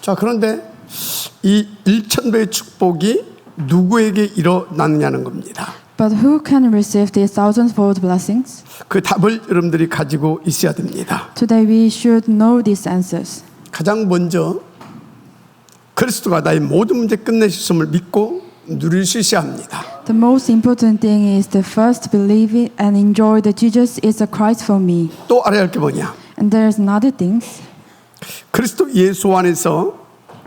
자, 그런데 이 1,000배의 축복이 누구에게 일어나느냐는 겁니다. But who can receive these thousandfold blessings? 그 답을 여러분들이 가지고 있어야 됩니다. Today we should know these answers. 가장 먼저 그리스도가 나의 모든 문제 끝내셨음을 믿고 누릴 수 있어야 합니다. The most important thing is to first believe it and enjoy that Jesus is a Christ for me. 또 알아야 할 게 뭐냐? And there's another thing. 그리스도 예수 안에서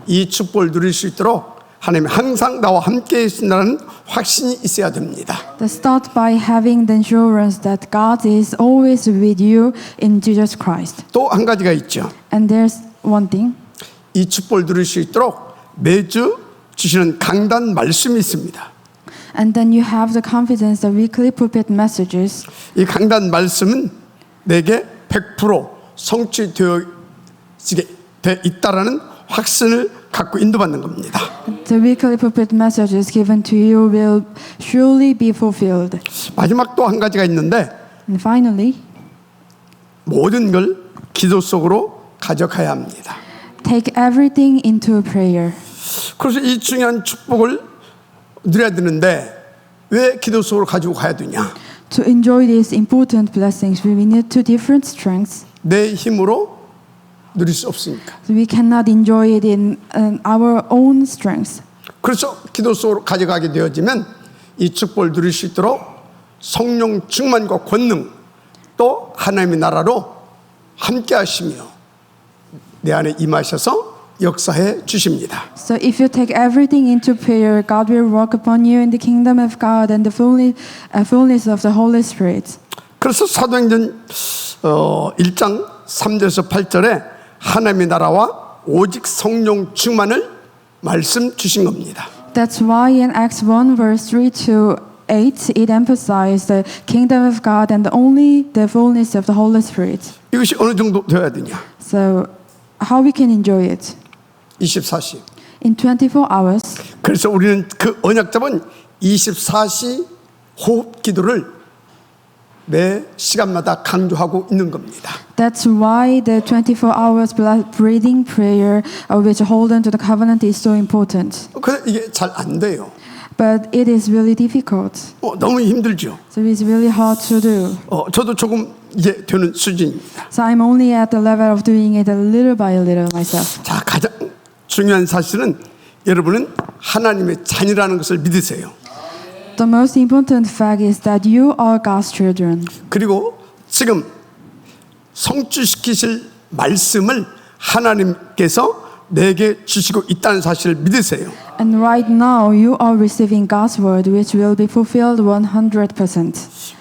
이 축복을 누릴 수 있도록 하나님이 항상 나와 함께 계신다는 확신이 있어야 됩니다. To start by having the assurance that God is always with you in Jesus Christ. 또 한 가지가 있죠. And there's one thing. 이 축복을 누릴 수 있도록 매주 주시는 강단 말씀이 있습니다. And then you have the confidence that weekly pulpit messages. 이 강단 말씀은 내게 100% 성취되어 있다라는 확신을 갖고 인도받는 겁니다. The weekly pulpit messages given to you will surely be fulfilled. 마지막 또 한 가지가 있는데 And finally, 모든 걸 기도 속으로 가져가야 합니다. take everything into prayer. 그래서 이 중요한 축복을 누려야 되는데 왜 기도 속으로 가지고 가야 되냐? To enjoy these important blessings, we need two different strengths. 내 힘으로 누릴 수 없으니까. We cannot enjoy it in our own strength. 그래서 기도 속으로 가져가게 되어지면 이 축복을 누릴 수 있도록 성령 충만과 권능 또 하나님의 나라로 함께 하시며 내 안에 임하셔서 역사해 주십니다. So if you take everything into prayer, God will work upon you in the kingdom of God and the fullness of the Holy Spirit. 그래서 사도행전 1장 3절에서 8절에 하나님의 나라와 오직 성령 충만을 말씀 주신 겁니다. That's why in Acts 1 verse 3 to 8 it emphasized the kingdom of God and only the fullness of the Holy Spirit. 이것이 어느 정도 되어야 되냐? So how we can enjoy it? 24시. In 24 hours. 그래서 우리는 그 언약 잡은 24시 호흡 기도를 매 시간마다 강조하고 있는 겁니다. That's why the 24 hours breathing prayer which hold on to the covenant is so important. 근데 이게 잘 안 돼요. But it is really difficult. 너무 힘들죠. So it's really hard to do. 저도 조금 이제 되는 수준입니다. So I'm only at the level of doing it a little by little myself. 자, 가장 중요한 사실은 여러분은 하나님의 자녀라는 것을 믿으세요. The most important fact is that you are God's children. 그리고 지금 성취시키실 말씀을 하나님께서 내게 주시고 있다는 사실을 믿으세요. And right now you are receiving God's word which will be fulfilled 100%.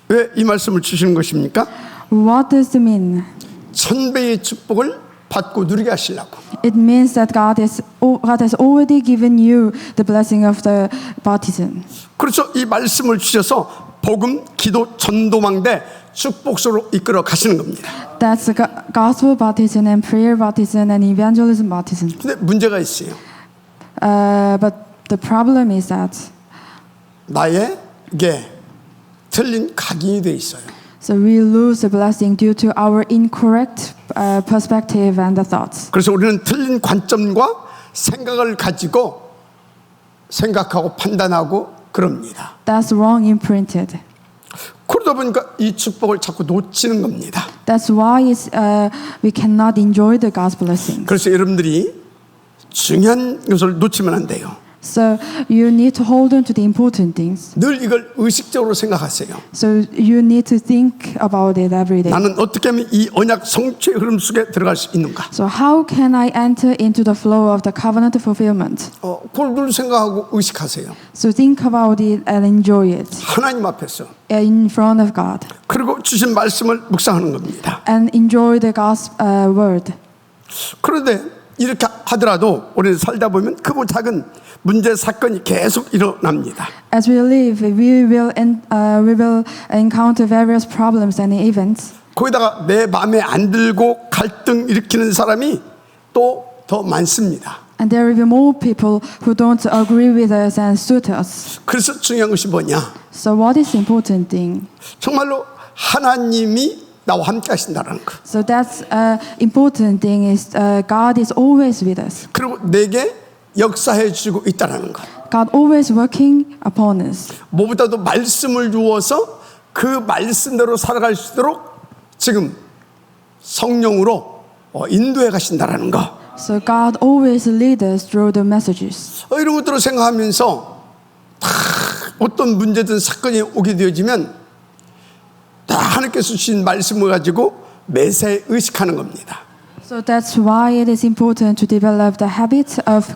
왜 이 말씀을 주시는 것입니까? What does it mean? 1000배의 축복을 받고 누리게 하시려고. It means that God has already given you the blessing of the baptism. 그래서 이 말씀을 주셔서 복음, 기도, 전도망대 축복소로 이끌어 가시는 겁니다. That's the gospel baptism and prayer baptism and evangelism baptism. 근데 문제가 있어요. But the problem is that 나에게 틀린 각인이 돼 있어요. so we lose the blessing due to our incorrect perspective and the thoughts. 그래서 우리는 틀린 관점과 생각을 가지고 생각하고 판단하고 그럽니다. That's wrong imprinted. 그러다 보니까 이 축복을 자꾸 놓치는 겁니다. That's why we cannot enjoy the God's blessings. 그래서 여러분들이 중요한 것을 놓치면 안 돼요. So you need to hold on to the important things. 늘 이걸 의식적으로 생각하세요. So you need to think about it every day. 나는 어떻게 하면 이 언약 성취의 흐름 속에 들어갈 수 있는가? So how can I enter into the flow of the covenant fulfillment? 그걸 늘 생각하고 의식하세요. So think about it and enjoy it 하나님 앞에서. in front of God. 그리고 주신 말씀을 묵상하는 겁니다. And enjoy the God's word. 그런데 이렇게 하더라도 우리는 살다 보면 크고 작은 문제 사건이 계속 일어납니다. As we live, we will encounter various problems and events. 거기다가 내 마음에 안 들고 갈등 일으키는 사람이 또 더 많습니다. And there will be more people who don't agree with us and suit us. 그래서 중요한 것이 뭐냐? So what is the important thing? 정말로 하나님이 나와 함께 하신다는 거. So that's important thing is God is always with us. 그리고 내게 역사해 주고 있다는 거. God always working upon us. 무엇보다도 말씀을 주어서 그 말씀대로 살아갈 수 있도록 지금 성령으로 인도해 가신다는 거. So God always leads us through the messages. 이런 것들을 생각하면서 다 어떤 문제든 사건이 오게 되어지면 다 하나님께서 주신 말씀을 가지고 매사에 의식하는 겁니다. So that's why it is important to develop the habit of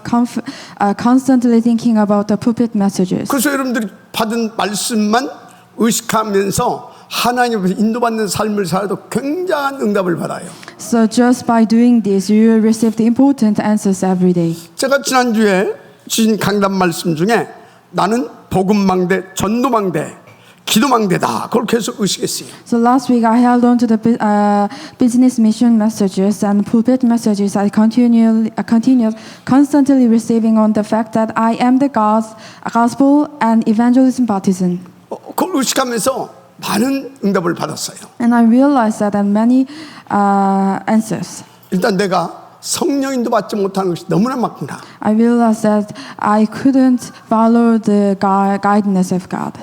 constantly thinking about the pulpit messages. 그래서 여러분들이 받은 말씀만 의식하면서 하나님 앞에서 인도받는 삶을 살아도 굉장한 응답을 받아요. So just by doing this, you will receive the important answers every day. 제가 지난주에 주신 강단 말씀 중에 나는 복음망대, 전도망대, 기도망대다. 그걸 계속 의식했어요. So last week I held on to the business mission messages and pulpit messages. I continued constantly receiving on the fact that I am the gospel and evangelism partisan. 그걸 의식하면서 많은 응답을 받았어요. And I realized that many answers. 일단 내가 성령인도 받지 못하는 것이 너무나 많구나. I realized that I couldn't follow the guidance of God.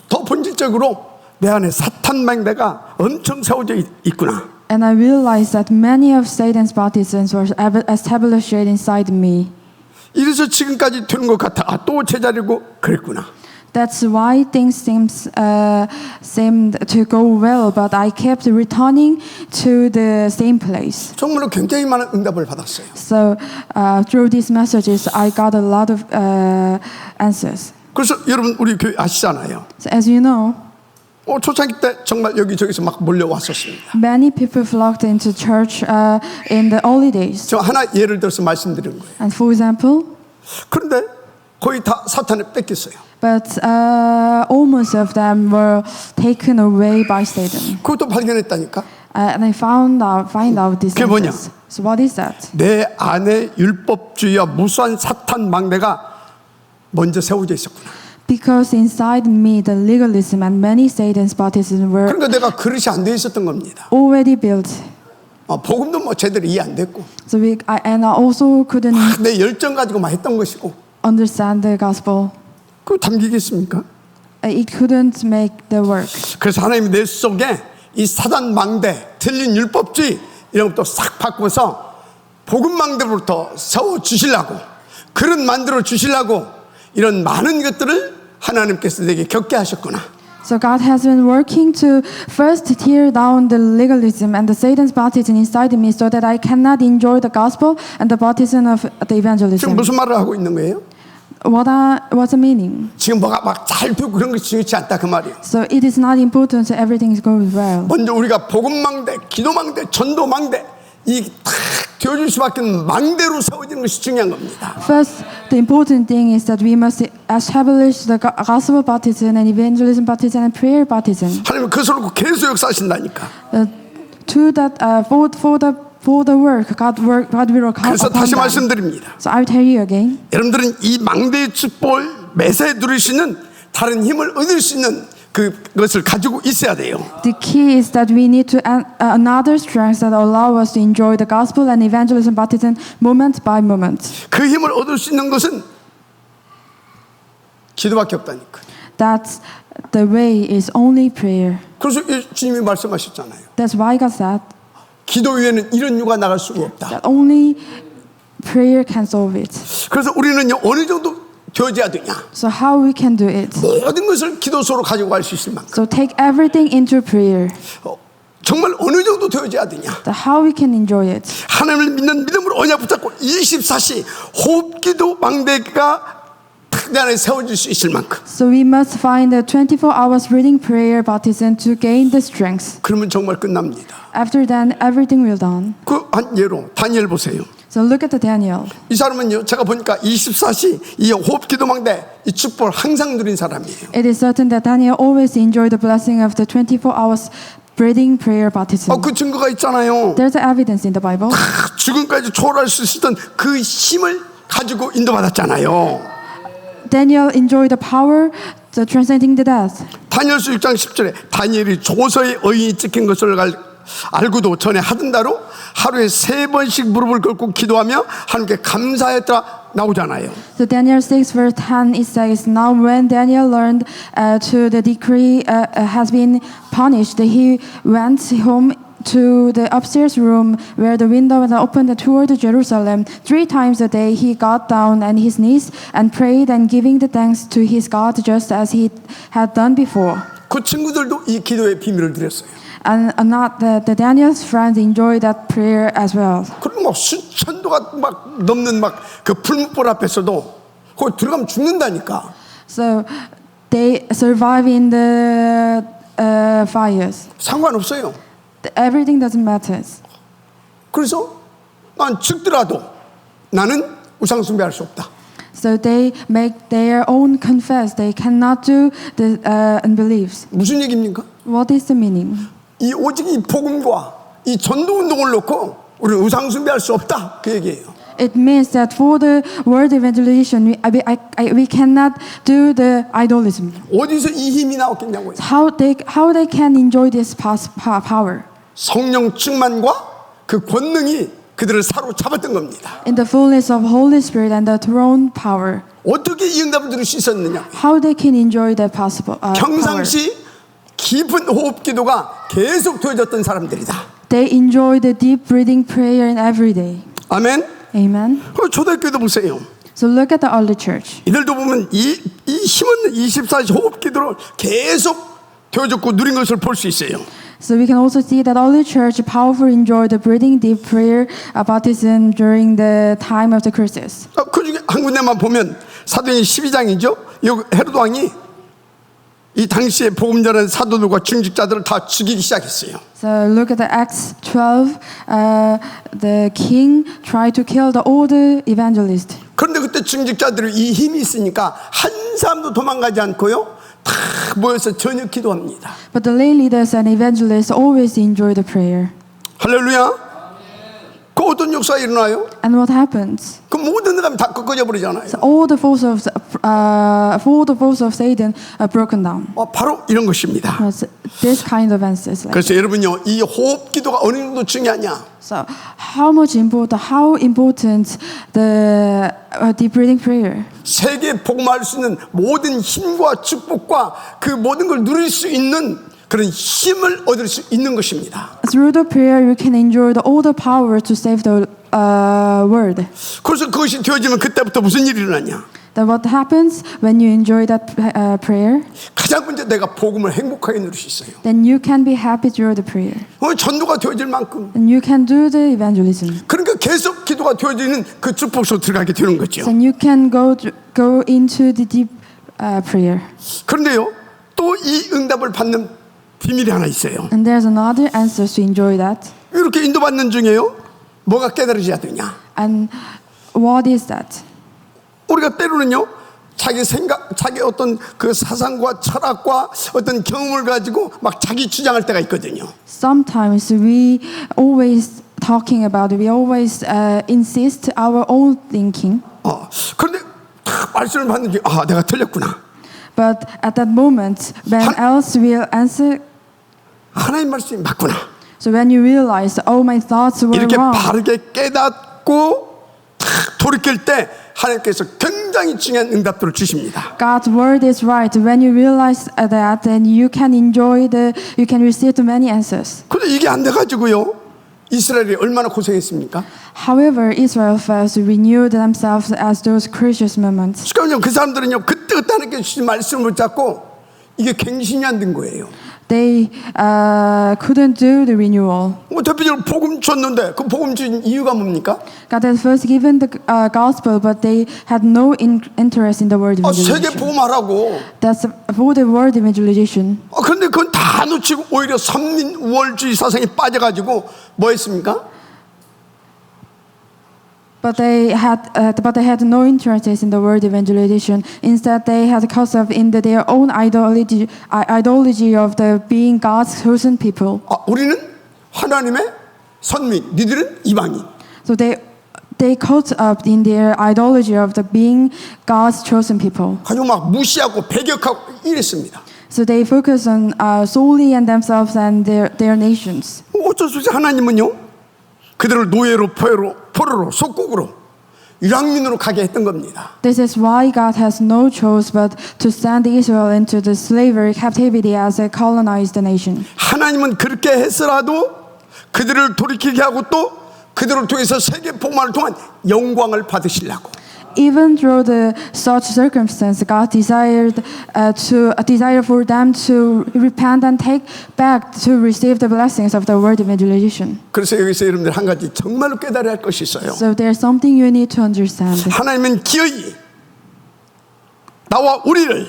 더 본질적으로 내 안에 사탄 망대가 엄청 세워져 있구나. And I realized that many of Satan's partisans were established inside me. 이래서 지금까지 되는 것 같아. 또 제자리고 그랬구나. That's why things seemed to go well, but I kept returning to the same place. 정말로 굉장히 많은 응답을 받았어요. So through these messages, I got a lot of answers. 그래서 여러분 우리 교회 아시잖아요. So as you know, 초창기 때 정말 여기저기서 막 몰려왔었습니다. many people flocked into church in the early days. 저 하나 예를 들어서 말씀드리는 거예요. And for example, 그런데 거의 다 사탄에 뺏겼어요. but almost of them were taken away by Satan. 그것도 발견했다니까. And I find out this. 그게 뭐냐? So what is that? 내 안에 율법주의와 무수한 사탄 망대가 먼저 세워져 있었구나. Because inside me, the legalism and many Satan's partisans were 그러니까 내가 그릇이 안 돼 있었던 겁니다. already built. 복음도 뭐 제대로 이해 안 됐고, So I also couldn't 내 열정 가지고만 했던 것이고, understand the gospel. 그거 담기겠습니까? It couldn't make the work. 그래서 하나님이 내 속에 이 사단 망대, 틀린 율법주의 이런 것도 싹 바꿔서 복음 망대부터 세워 주시려고, 그릇 만들어 주시려고 이런 많은 것들을 하나님께서 내게 겪게 하셨구나. So God has been working to first tear down the legalism and the Satan's partisan inside me, so that I cannot enjoy the gospel and the partisan of the 지금 evangelism. 무슨 말을 하고 있는 거예요? What's the meaning? 지금 뭐가 막 잘 되고 그런 것이 중요치 않다 그 말이에요. So it is not important that everything goes well. 먼저 우리가 복음망대, 기도망대, 전도망대 이 탁 되어줄 수밖에 없는 망대로 세워지는 것이 중요한 겁니다. First, the important thing is that we must establish the gospel partisan and evangelism partisan and prayer partisan. 하나님은 그것으로 계속 역사하신다니까. To that, for the work, God will work 그래서 upon 다시 them. 말씀드립니다. So I will tell you again. 여러분들은 이 망대의 축복을 매사에 누릴 수 있는 다른 힘을 얻을 수 있는 그것을 가지고 있어야 돼요. The key is that we need to another strength that allow us to enjoy the gospel and evangelism partisan moment by moment. 그 힘을 얻을 수 있는 것은 기도밖에 없다니까. That's the way is only prayer. 그래서 주님이 말씀하셨잖아요. That's why God said 기도 외에는 이런 유가 나갈 수가 없다. that only prayer can solve it. 그래서 우리는 어느 정도 되어져야 되냐? So how we can do it? 모든 것을 기도소로 가지고 갈 수 있을 만큼. So take everything into prayer. 정말 어느 정도 되어져야 되냐? So how we can enjoy it? 하나님을 믿는 믿음으로 언약 붙잡고 24시 호흡기도 망대가 내 안에 세워질 수 있을 만큼. So we must find a 24 hours reading prayer partisan to gain the strength. 그러면 정말 끝납니다. After that, everything will done. 그 한 예로 다니엘 보세요. So look at the Daniel. 이 사람은요, 제가 보니까 24시 이 호흡기도 망대 이 축복을 항상 누린 사람이에요. It is certain that Daniel always enjoyed the blessing of the 24 hours breathing prayer partisan. 그 증거가 있잖아요. There's evidence in the Bible. 죽음까지 초월할 수 있었던 그 힘을 가지고 인도받았잖아요. Daniel enjoyed the power So translating the death. 다니엘서 6장 10절에 다니엘이 조서에 의인이 찍힌 것을 알고도 전에 하던 대로 하루에 3번씩 무릎을 꿇고 기도하며 하나님께 감사했더라 나오잖아요. So Daniel 6 verse 10 it says, now when Daniel learned to the decree has been punished, he went home to the upstairs room where the window was opened toward Jerusalem. 3 times a day he got down on his knees and prayed and giving the thanks to his God just as he had done before. 그 친구들도 이 기도의 비밀을 드렸어요. And not the Daniel's friends enjoyed that prayer as well. 그리고 막 수천도가 막 넘는 막 그 풀무불 앞에서도 거기 들어가면 죽는다니까. So they survive in the fires. 상관없어요. Everything doesn't matter. 그래서 난 죽더라도 나는 우상 숭배할 수 없다. So they make their own confess. They cannot do the unbeliefs. 무슨 얘기입니까? What is the meaning? 이 오직 이 복음과 이 전도 운동을 놓고 우리는 우상 숭배할 수 없다 그 얘기예요. It means that for the word evangelization, we cannot do the idolism. 어디서 이 힘이 나왔겠냐고요. How they can enjoy this power? 성령 충만과 그 권능이 그들을 사로잡았던 겁니다. In the fullness of Holy Spirit and the throne power. 어떻게 이 응답을 들을 수 있었느냐? How they can enjoy that power? 평상시 깊은 호흡 기도가 계속 되어졌던 사람들이다. They enjoy the deep breathing prayer in every day. 아멘. Amen. 그리고 초대교회도 보세요. So look at the early church. 이들도 보면 이 힘은 24시 호흡 기도를 계속 되어졌고 누린 것을 볼 수 있어요. So we can also see that early church powerfully enjoyed the breathing deep prayer baptism during the time of the crisis. 그 중에 한 군데만 보면 사도행전 12장이죠. 헤로드 왕이 이 당시에 복음 전하는 사도들과 중직자들을 다 죽이기 시작했어요. So look at the Acts 12. The king tried to kill all the evangelists. 그런데 그때 중직자들이 이 힘이 있으니까 한 사람도 도망가지 않고요. 다 모여서 저녁 기도합니다. But the lay leaders and evangelists always enjoy the prayer. 할렐루야. 그 어떤 역사가 일어나요? And what happens? 그 모든 사람이 다 꺾어져 버리잖아요. So all the forces of Satan are broken down. 바로 이런 것입니다. So this kind of answers. Like 그래서 여러분요, 이 호흡 기도가 어느 정도 중요하냐? so, how important the deep breathing prayer? 세계 복음할 수 있는 모든 힘과 축복과 그 모든 걸 누릴 수 있는 그런 힘을 얻을 수 있는 것입니다. Through the prayer, you can enjoy all the power to save the world. 그래서 그것이 되어지면 그때부터 무슨 일이 일어나냐? Then what happens when you enjoy that prayer? 가장 먼저 내가 복음을 행복하게 누릴 수 있어요. Then you can be happy through the prayer. 전도가 되어질 만큼. And you can do the evangelism. 그러니까 계속 기도가 되어지는 그 축복 속으로 들어가게 되는 거죠. Then you can go into the deep prayer. 그런데요, 또 이 응답을 받는 비밀이 하나 있어요. And there's another answer to enjoy that. 이렇게 인도받는 중에요, 뭐가 깨달아져야 되냐? And what is that? 우리가 때로는요, 자기 생각, 자기 어떤 그 사상과 철학과 어떤 경험을 가지고 막 자기 주장할 때가 있거든요. Sometimes we always insist our own thinking. 그런데 말씀을 받는 게 내가 틀렸구나. But at that moment, when else will answer? 하나님 말씀이 맞구나. So when you realize, my thoughts were 이렇게 wrong. 바르게 깨닫고 돌이킬 때 하나님께서 굉장히 중요한 응답들을 주십니다. God's word is right. When you realize that, then you can receive the many answers. 근데 이게 안 돼가지고요, 이스라엘이 얼마나 고생했습니까? However, Israel first renewed themselves as those Christian moments. 그러니까 그 사람들은요, 그때 하나님께 주신 말씀을 붙잡고 이게 갱신이 안 된 거예요. They couldn't do the renewal. 대표적으로 복음 줬는데 그 복음 준 이유가 뭡니까? God had first given the gospel, but they had no interest in the word 세계 evangelization. 복음하라고. That's for the word evangelization. 그런데 그건 다 놓치고 오히려 선민 우월주의 사상에 빠져가지고 뭐 했습니까? But they had no interest in the word evangelization. Instead, they had cause of in their own ideology of the being God's chosen people. 우리는 하나님의 선민, 니들은 이방인. So they they caught up in their ideology of the being God's chosen people. 가지고 막 무시하고 배격하고 이랬습니다. So they focus on solely on themselves and their nations. 어쩔 수 없이 하나님은요, 그들을 노예로 포로로 속국으로 유랑민으로 가게 했던 겁니다. This is why God has no choice but to send Israel into the slavery captivity as a colonized nation. 하나님은 그렇게 했으라도 그들을 돌이키게 하고 또 그들을 통해서 세계 복음을 통한 영광을 받으시려고. Even through such circumstance, God desired for them to repent and take back to receive the blessings of the world evangelization. 그래서 여기서 여러분들 한 가지 정말로 깨달아야 할 것이 있어요. So there's something you need to understand. 하나님은 기어이 나와 우리를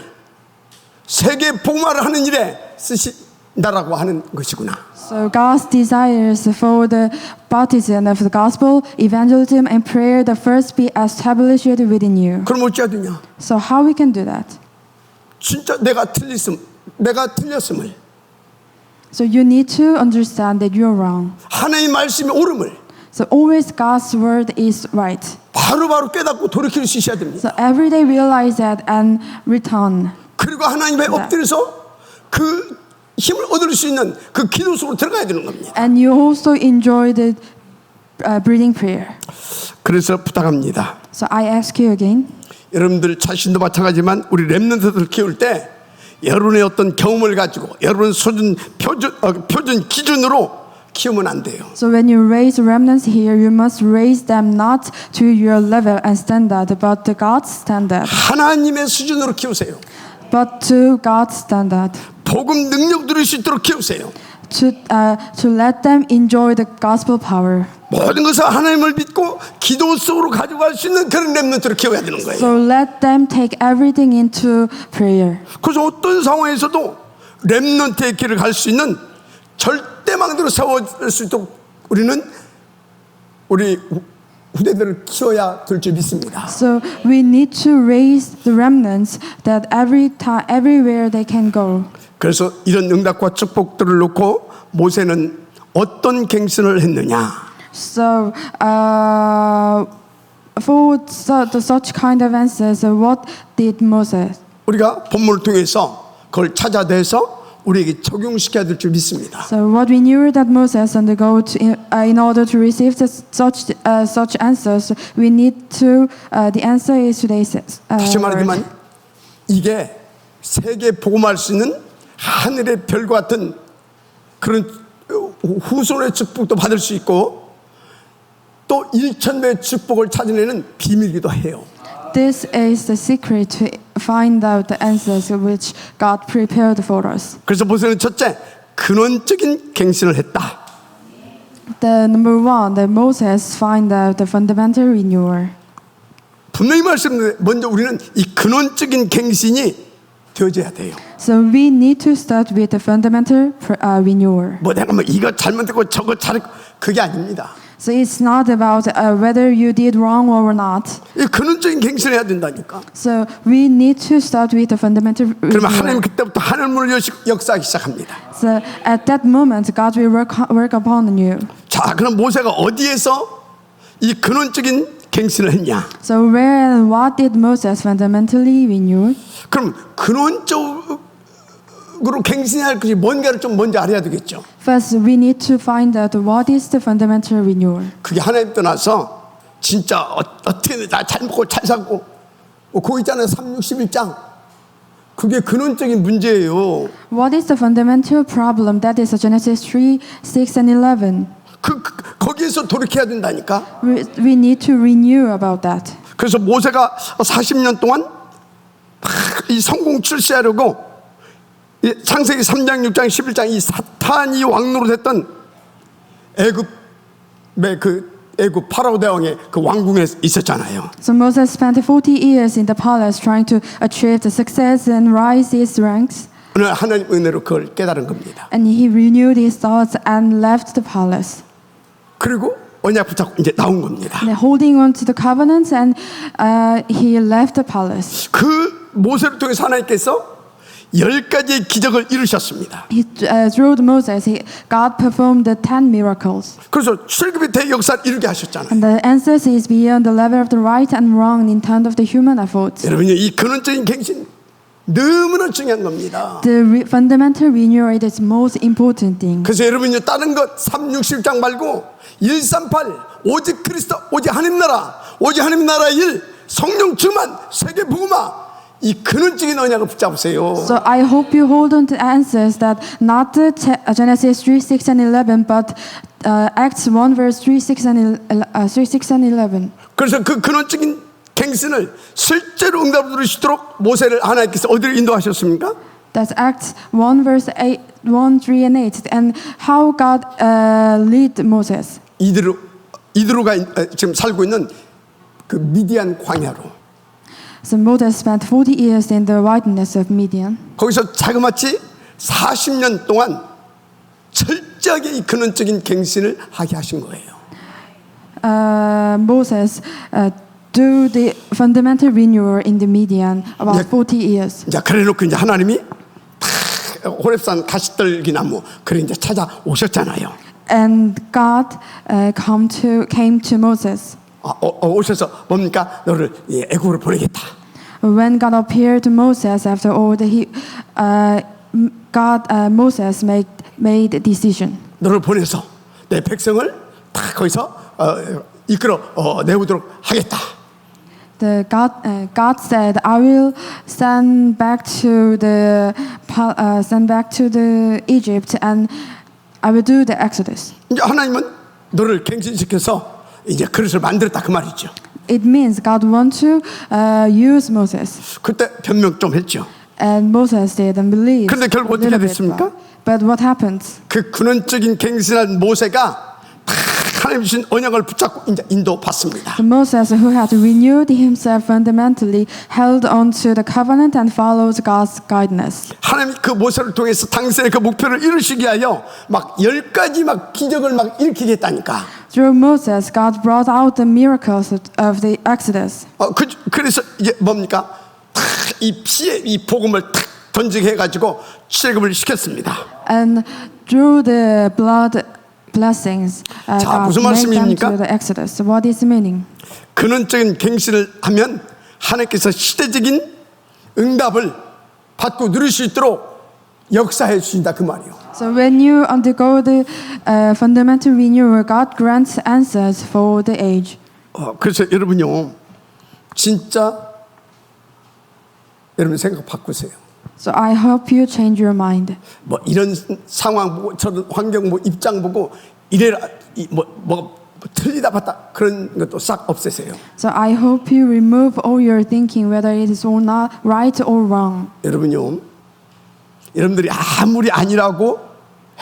세계 복음화를 하는 일에 쓰신다라고 하는 것이구나. So God's desires for the baptism of the gospel, evangelism, and prayer the first be established within you. 그럼 어찌해야 되냐? So how we can do that? 진짜 내가 틀렸음을 So you need to understand that you're wrong. 하나님 말씀이 옳음을 So always God's word is right. 바로바로 깨닫고 돌이킬 수 있어야 됩니다. So every day realize that and return. 그리고 하나님의 엎드려서 그 힘을 얻을 수 있는 그 기도 속으로 들어가야 되는 겁니다. And you also enjoy the breathing prayer. 그래서 부탁합니다. So I ask you again. 여러분들 자신도 마찬가지지만 우리 랩런트들 키울 때 여러분의 어떤 경험을 가지고 여러분 수준 표준 기준으로 키우면 안 돼요. So when you raise remnants here, you must raise them not to your level and standard, but to God's standard. 하나님의 수준으로 키우세요. But to God's standard. 복음 능력 누릴 수 있도록 키우세요. To let them enjoy the gospel power. 모든 것을 하나님을 믿고 기도 속으로 가져갈 수 있는 그런 랩런트를 키워야 되는 거예요. So let them take everything into prayer. 그래서 어떤 상황에서도 랩런트의 길을 갈 수 있는 절대망대로 세워질 수 있도록 우리는 우리 후대들을 키워야 될 줄 믿습니다. So we need to raise the remnants that everywhere they can go. 그래서 이런 응답과 축복들을 놓고 모세는 어떤 갱신을 했느냐? So for such kind of answers, what did Moses? 우리가 본문을 통해서 그걸 찾아내서 우리에게 적용시켜야 될 줄 믿습니다. So what we knew that Moses undergo in order to receive such answers, we need to. The answer is today's. 다시 word. 말하지만 이게 세계 복음할 수 있는 하늘의 별과 같은 그런 후손의 축복도 받을 수 있고 또 일천배의 축복을 찾아내는 비밀이기도 해요. This is the secret to find out the answers which God prepared for us. 그래서 모세는 첫째 근원적인 갱신을 했다. The number one, that Moses find out the fundamental renewal. 분명히 말씀드렸는데 먼저 우리는 이 근원적인 갱신이 되어져야 돼요. So we need to start with the fundamental renewal. 뭐 내가 뭐 이거 잘못했고 저거 잘했고 그게 아닙니다. So it's not about whether you did wrong or not. 이 근원적인 갱신을 해야 된다니까. So we need to start with the fundamental 그러면 하나님 renewal. 그때부터 하늘문을 역사하기 시작합니다. So at that moment, God will work upon you. 자, 그럼 모세가 어디에서 이 근원적인 갱신을 했냐? So where and what did Moses fundamentally renew? 그럼 근원적으로 갱신해야 할 것이 뭔가를 좀 먼저 알아야 되겠죠. First, we need to find out what is the fundamental renewal. 그게 하나님 떠나서 진짜 어떻게 나 잘 먹고 잘 살고 그거 있잖아요. 361장. 그게 근원적인 문제예요. What is the fundamental problem? That is Genesis 3, 6, and 11. 거기에서 돌이켜야 된다니까. We need to renew about that. 그래서 모세가 40년 동안 이 성공 출세하려고 창세기 3장, 6장, 11장 이 사탄이 왕노로 됐던 애굽 파라오 대왕의 그 왕궁에 있었잖아요. So Moses spent 40 years in the palace trying to achieve the success and rise his ranks. 오늘 하나님 은혜로 그걸 깨달은 겁니다. And he renewed his thoughts and left the palace. 그리고 언약 붙잡고 이제 나온 겁니다. And holding on to the covenants, and he left the palace. 그 모세를 통해서 하나님께서 10가지의 기적을 이루셨습니다. Through Moses, God performed the 10 miracles. 그래서 출애굽의 대역사를 이루게 하셨잖아요. And the answer is beyond the level of the right and wrong in terms of the human effort. 여러분요, 이 근원적인 갱신 너무나 중요한 겁니다. The fundamental renewal is the most important thing. 그래서 여러분요, 다른 것 3, 6, 7장 말고 1, 3, 8 오직 그리스도, 오직 하나님 나라, 오직 하나님 나라의 일, 성령 충만, 세계 복음화, 이 근원적인 언약을 붙잡으세요. So I hope you hold on to answers that not the Genesis 3, 6, and 11, but Acts 1, verse 3, 6, and 11. 그래서 그 근원적인 갱신을 실제로 응답을 누리시도록 모세를 하나님께서 어디로 인도하셨습니까? That's Acts 1, verse 8, 1, 3, and 8. And how God lead Moses. 이드로가 지금 살고 있는 그 미디안 광야로. So Moses spent 40 years in the wilderness of Midian. 거기서 자그마치 40년 동안 철저하게 이 근원적인 갱신을 하게 하신 거예요. Moses do the fundamental renewal in the Midian about 40 years. 자, 그래놓고 이제 하나님이 다 호렙산 가시떨기 나무 그래 이제 찾아오셨잖아요. And God came to Moses. 오셔서 뭡니까? 너를 애굽으로 보내겠다. When God appeared to Moses after all, Moses made a decision. 너를 보내서 내 백성을 다 거기서 이끌어 내오도록 하겠다. God said, "I will send back to the Egypt, and I will do the Exodus." 이제 하나님은 너를 갱신시켜서 이제 그릇을 만들었다 그 말이죠. It means God want to use Moses, 그때 변명 좀 했죠. and Moses didn't believe. 그런데 결국 a 어떻게 little bit, 됐습니까? But what happened? 그 근원적인 갱신한 모세가 다 하나님 주신 언약을 붙잡고 이제 인도받습니다. The Moses who had renewed himself fundamentally held on to the covenant and followed God's guidance. 하나님 그 모세를 통해서 당신의 그 목표를 이루시기 위하여 막 10가지 막 기적을 막 일으키겠다니까. Through Moses, God brought out the miracles of the Exodus. 그래서 이제 뭡니까? 이 피에 이 복음을 탁 던지게 해가지고 출애굽을 시켰습니다. And through the blood blessings, 자, God 무슨 made them 말씀입니까? to the Exodus. So what is the meaning? 근원적인 갱신을 하면 하나님께서 시대적인 응답을 받고 누릴 수 있도록 역사해 주신다 그 말이에요. So when you undergo the fundamental renewal, God grants answers for the age. 그래서 여러분요, 진짜 여러분 생각 바꾸세요. So I hope you change your mind. 뭐 이런 상황 보고 저런 환경 보고 입장 보고 이래라 뭐 틀리다 봤다 그런 것도 싹 없애세요. So I hope you remove all your thinking, whether it is or not right or wrong. 여러분요, 여러분들이 아무리 아니라고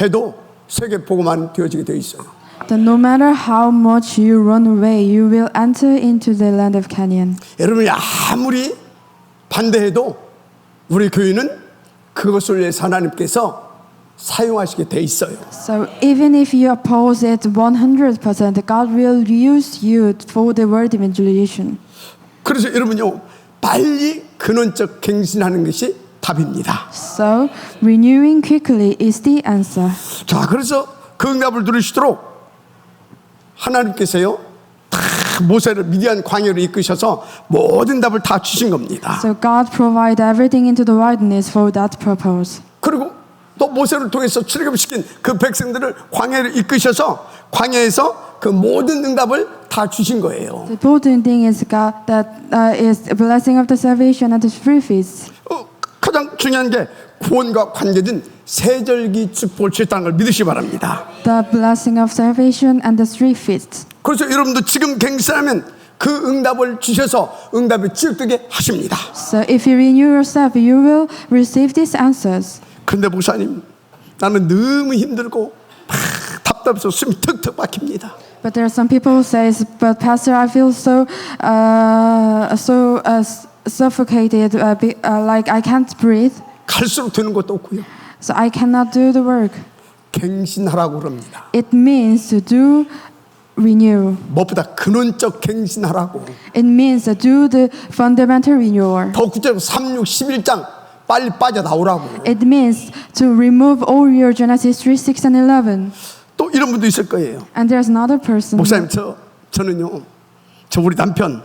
해도 세계 복음만 되어지게 되어 있어요. That no matter how much you run away, you will enter into the land of Canaan. 여러분이 아무리 반대해도 우리 교회는 그것을 위해서 하나님께서 사용하시게 돼 있어요. So even if you oppose it 100%, God will use you for the word evangelization. 그래서 여러분요, 빨리 근원적 갱신하는 것이 답입니다. So renewing quickly is the answer. 자, 그래서 그 응답을 누리시도록 하나님께서요, 다 모세를 미디안 광야로 이끄셔서 모든 답을 다 주신 겁니다. So God provided everything into the wilderness for that purpose. 그리고 또 모세를 통해서 출애굽시킨 그 백성들을 광야로 이끄셔서 광야에서 그 모든 응답을 다 주신 거예요. The important thing is God that is a blessing of the salvation and the free feast. 가장 중요한 게 구원과 관계된 세절기 축복을 주셨다는 걸 믿으시기 바랍니다. The blessing of salvation and the free feast. 그래서 여러분도 지금 갱신하면 그 응답을 주셔서 응답이 지속되게 하십니다. So if you renew yourself, you will receive these answers. 그런데 목사님, 나는 너무 힘들고 답답해서 숨이 턱턱 막힙니다. But there are some people who say, "But Pastor, I feel so suffocated, like I can't breathe. 갈수록 되는 것도 없고요. So I cannot do the work." 갱신하라고 그럽니다. It means to do renew. 무엇보다 근원적 갱신하라고. It means to do the fundamental renewal. 더 구체적으로 3, 6, 11장 빨리 빠져나오라고. It means to remove all your Genesis 3, 6, and 11. 또 이런 분도 있을 거예요. And there's another person. 목사님, 저는요, 저 우리 남편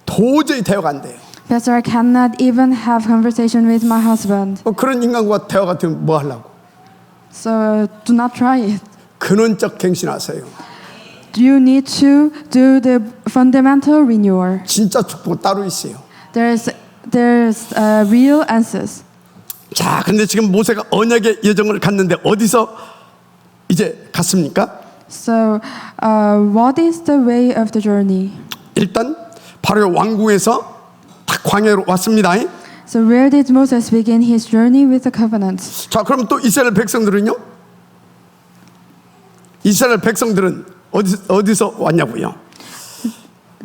도저히 대화가 안 돼요. Pastor, I cannot even have conversation with my husband. 그런 인간과 대화 같으면 뭐 하려고? So do not try it. 근원적 갱신하세요. You need to do the fundamental renewal. 진짜 축복은 따로 있어요. There's real answers. 자, 근데 지금 모세가 언약의 여정을 갔는데 어디서 이제 갔습니까? So what is the way of the journey? 일단 바로 왕궁에서 딱 광야로 왔습니다. So where did Moses begin his journey with the covenant? 자, 그럼 또 이스라엘 백성들은요? 이스라엘 백성들은 어디서 왔냐고요?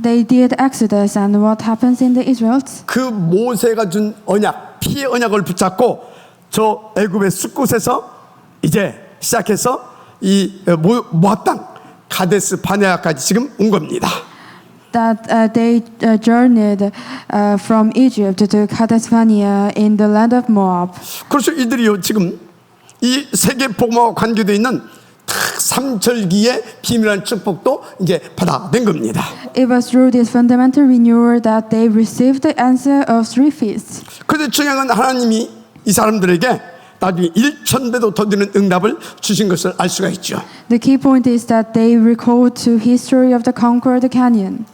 They did Exodus, and what happens in the Israelites? 그 모세가 준 언약, 피의 언약을 붙잡고 저 애굽의 숲곳에서 이제 시작해서 이 모압 땅 가데스 바네아까지 지금 온 겁니다. That they journeyed from Egypt to Kadesh Barnea in the land of Moab. 그래서 이들이요 지금 이 세계 복음과 관계되어 있는 삼절기의 비밀한 축복도 이제 받아낸 겁니다. It was through this fundamental renewal that they received the answer of 3 feasts. 그런데 중요한 건 하나님이 이 사람들에게 나중에 1,000배도 더 되는 응답을 주신 것을 알 수가 있죠. The key point is that they recalled to history of the conquered Canaan.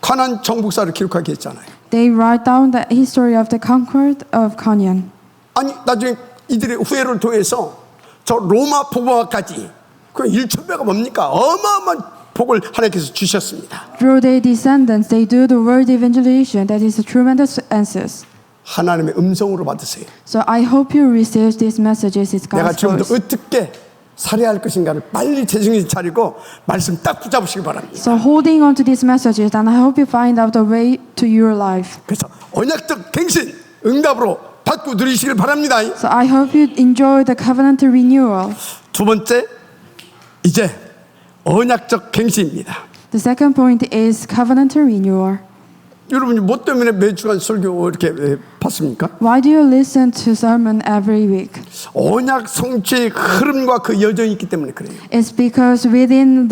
가나안 정복사를 기록하게 했잖아요. They write down the history of the conquered of Canaan. 아니 나중에 이들의 후예를 통해서 저 로마 복음화까지 그 1,000배가 뭡니까? 어마어마한 복을 하나님께서 주셨습니다. Through their descendants, they do the word evangelization. That is a tremendous answers. 하나님의 음성으로 받으세요. So I hope you receive these messages. It's 내가 God's 지금부터 voice. 어떻게 살아야 할 것인가를 빨리 재정신 차리고 말씀 딱 붙잡으시기 바랍니다. So holding on to these messages, and I hope you find out the way to your life. 그래서 언약적 갱신 응답으로 받고 누리시길 바랍니다. So I hope you enjoy the covenant renewal. 두 번째 이제 언약적 갱신입니다. The second point is covenant renewal. 여러분이 뭐 때문에 매주간 설교 이렇게 봤습니까? Why do you listen to sermon every week? 언약 성취의 흐름과 그 여정이 있기 때문에 그래요. It's because within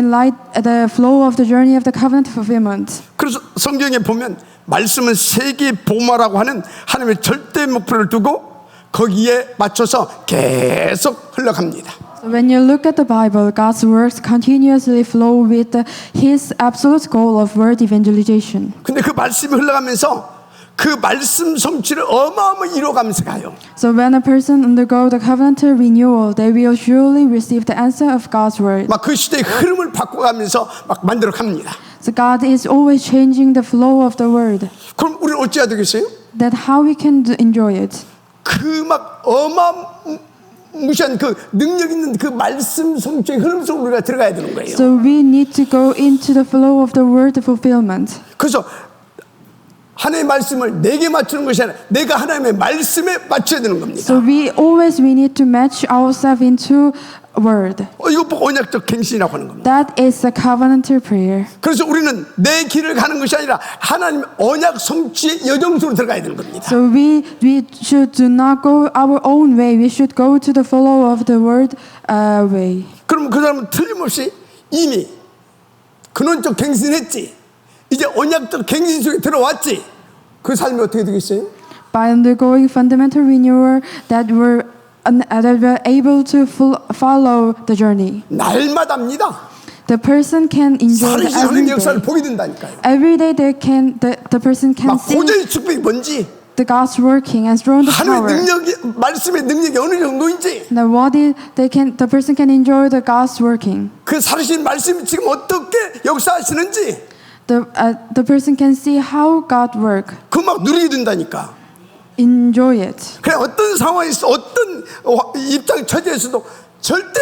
light the flow of the journey of the covenant fulfillment. 그래서 성경에 보면 말씀은 세계 복음화라고 하는 하나님의 절대 목표를 두고 거기에 맞춰서 계속 흘러갑니다. So when you look at the Bible, God's works continuously flow with His absolute goal of word evangelization. 근데 그 말씀이 흘러가면서 그 말씀 성취를 어마어마하게 이뤄가면서 가요. So when a person undergo the covenant renewal, they will surely receive the answer of God's word. 막 그 시대의 흐름을 바꿔가면서 막 만들어 갑니다. So God is always changing the flow of the word. 그럼 우리는 어찌해야 되겠어요? That how we can enjoy it. 그 막 어마무시한 그 능력 있는 그 말씀 성취의 흐름 속으로 우리가 들어가야 되는 거예요. So we need to go into the flow of the word fulfillment. 그래서 하나님의 말씀을 내게 맞추는 것이 아니라 내가 하나님의 말씀에 맞춰야 되는 겁니다. So we need to match ourselves into word. 이거 보고 언약적 갱신이라고 하는 겁니다. That is a covenant prayer. 그래서 우리는 내 길을 가는 것이 아니라 하나님의 언약 성취의 여정 속으로 들어가야 되는 겁니다. So we should do not go our own way. We should go to the flow of the word way. 그럼 그 사람은 틀림없이 이미 근원적 갱신했지. 이제 언약적 갱신 속에 들어왔지. 그 삶이 어떻게 되겠어요? By undergoing fundamental renewal, that were able to follow the journey. 날마다입니다. The person can enjoy it 살아계신 every 하나님의 역사를 day. 보게 된다니까요. Every day the person can 막 see 고전의 축복이 뭔지, the God's working and through the 하나님의 power. 능력이, 말씀의 능력이 어느 정도인지, The person can enjoy the God's working. 그 살아계신 말씀이 지금 어떻게 역사하시는지, The person can see how God work. 그 막 누리게 된다니까. Enjoy it. 그냥 어떤 상황에서 어떤 입장 처지에서도 절대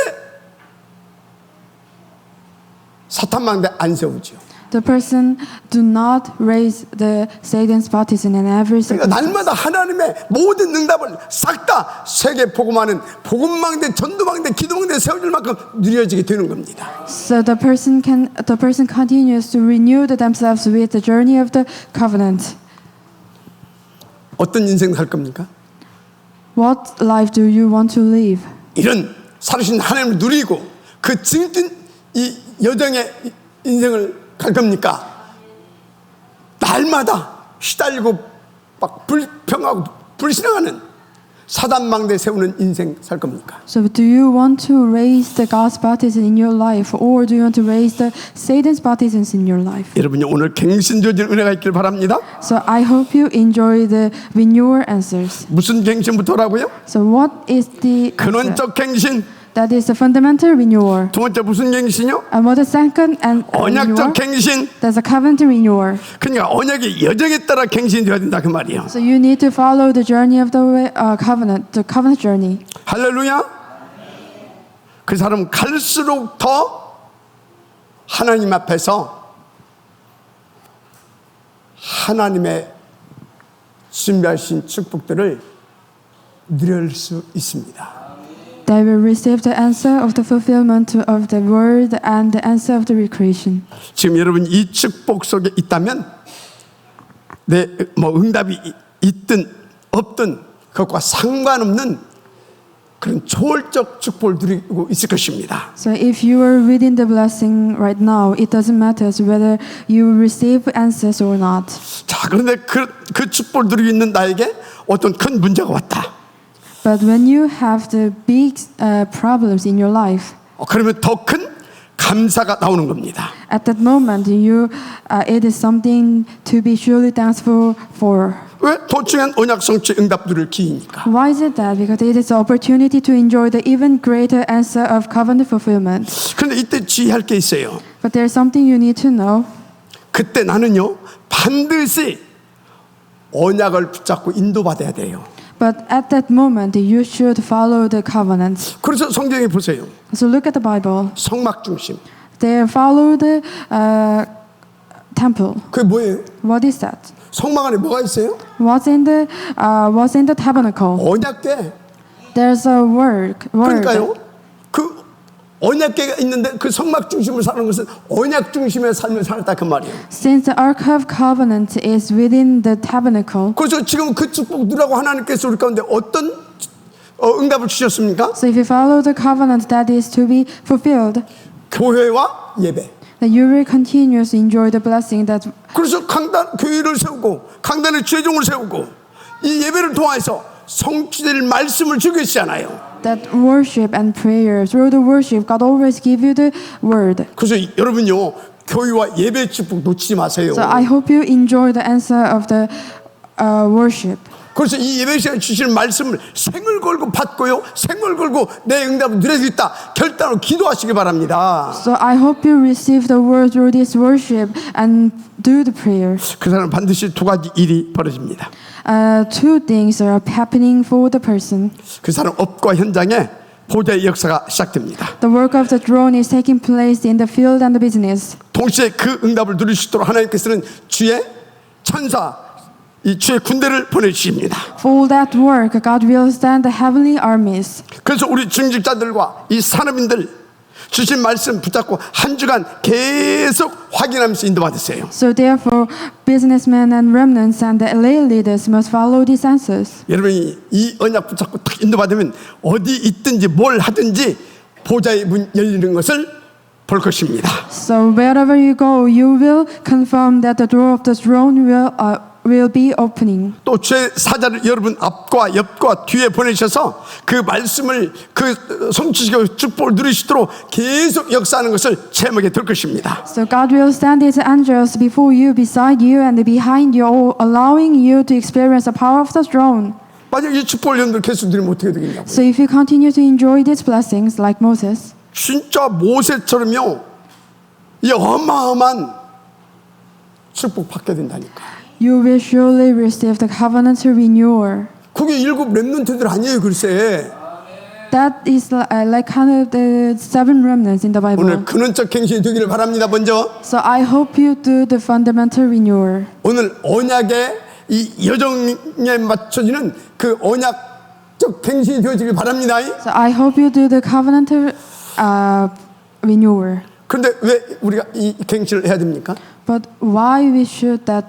사탄망대 안 세우죠. The person do not raise the Satan's partisan in every 그러니까 circumstance. 날마다 하나님의 모든 응답을 싹 다 세계 복음하는 복음망대, 전도망대, 기도망대 세워줄 만큼 누려지게 되는 겁니다. So the person continues to renew themselves with the journey of the covenant. 어떤 인생 살 겁니까? What life do you want to live? 이런 살아신 하나님을 누리고 그 증진 이 여정의 인생을 갈 겁니까? 날마다 시달리고 막 불평하고 불신앙하는 사단망대 세우는 인생 살 겁니까? So do you want to raise the God's partisans in your life, or do you want to raise the Satan's partisans in your life? 여러분이 오늘 갱신되어질 은혜가 있길 바랍니다. So I hope you enjoy the renewal answers. 무슨 갱신부터라고요? So what is the answer? 근원적 갱신. That is the fundamental renewal. 두 번째 무슨 갱신이요? And what is second and renewal? 언약적 갱신. There's a covenant renewal. 그러니까 언약의 여정에 따라 갱신되어야 된다 그 말이에요. So you need to follow the journey of the covenant, the covenant journey. 할렐루야. 그 사람은 갈수록 더 하나님 앞에서 하나님의 준비하신 축복들을 누릴 수 있습니다. They will receive the answer of the fulfillment of the word and the answer of the recreation. 지금 여러분 이 축복 속에 있다면 내 뭐 응답이 있든 없든 그것과 상관없는 그런 초월적 축복을 누리고 있을 것입니다. So if you are reading the blessing right now, it doesn't matter whether you receive answers or not. 자, 그런데 그 축복을 누리고 있는 나에게 어떤 큰 문제가 왔다. But when you have the big problems in your life, 그러면 더 큰 감사가 나오는 겁니다. at that moment, it is something to be surely thankful for. 왜? 도중한 언약 성취 응답 누릴 기회니까. Why is it that? Because it is an opportunity to enjoy the even greater answer of covenant fulfillment. 그런데 이때 주의할 게 있어요. But there's something you need to know. 그때 나는요 반드시 언약을 붙잡고 인도받아야 돼요. But at that moment, you should follow the covenants. 그래서 성경에 보세요. So look at the Bible. 성막 중심. They follow the temple. 그게 뭐예요? What is that? 성막 안에 뭐가 있어요? What's in the tabernacle? 언약궤. There's a word. 그러니까요. 그 언약궤가 있는데 그 성막 중심으로 사는 것은 언약 중심의 삶을 살았다 그 말이에요. Since the Ark of Covenant is within the tabernacle, 그래서 지금 그 축복 누라고 하나님께서 우리 가운데 어떤 응답을 주셨습니까? so if you follow the covenant that is to be fulfilled, 교회와 예배. that you will continue to enjoy the blessing that. 그래서 강단 교회를 세우고 강단의 죄종을 세우고 이 예배를 통해서 성취될 말씀을 주고 계시잖아요. That worship and prayer, through the worship, God always give you the word. 그래서 여러분요 교회와 예배 축복 놓치지 마세요. So I hope you enjoy the answer of the worship. 그래서 이 예배 시간에 주시는 말씀을 생을 걸고 받고요, 생을 걸고 내 응답을 누려주겠다 결단으로 기도하시기 바랍니다. So I hope you receive the word through this worship and do the prayer. 그 사람은 반드시 두 가지 일이 벌어집니다. Two things are happening for the person. 그 사람 업과 현장에 보좌의 역사가 시작됩니다. The work of the throne is taking place in the field and the business. 동시에 그 응답을 누릴 수 있도록 하나님께서는 주의 천사, 이 주의 군대를 보내주십니다. For that work, God will send the heavenly armies. 그래서 우리 중직자들과 이 산업인들 주신 말씀 붙잡고 한 주간 계속 확인하면서 인도받으세요. So therefore, businessmen and remnants and the lay leaders must follow these answers. 여러분이 이 언약 붙잡고 딱 인도받으면 어디 있든지 뭘 하든지 보좌의 문 열리는 것을 볼 것입니다. So wherever you go, you will confirm that the door of the throne will be opening. 또 죄 사자를 여러분 앞과 옆과 뒤에 보내셔서 그 말씀을 그 성취시키고 축복을 누리시도록 계속 역사하는 것을 체험하게 될 것입니다. So God will send His angels before you, beside you, and behind you, allowing you to experience the power of the throne. 만약 이 축복을 여러분들 계속 누리면 어떻게 되겠냐고. So if you continue to enjoy these blessings like Moses, 진짜 모세처럼요 이 어마어마한 축복 받게 된다니까. you will surely receive the covenant renewal. 그게 일곱 렘넌트들 아니에요 글쎄. That is like kind of the seven remnants in the Bible. 오늘 근원적 갱신이 되기를 바랍니다. 먼저 So I hope you do the fundamental renewal. 오늘 언약의 이 여정에 맞춰지는 그 언약적 갱신이 되어지길 바랍니다. So I hope you do the covenantal renewal. 그런데 왜 우리가 이 갱신을 해야 됩니까? But why we should that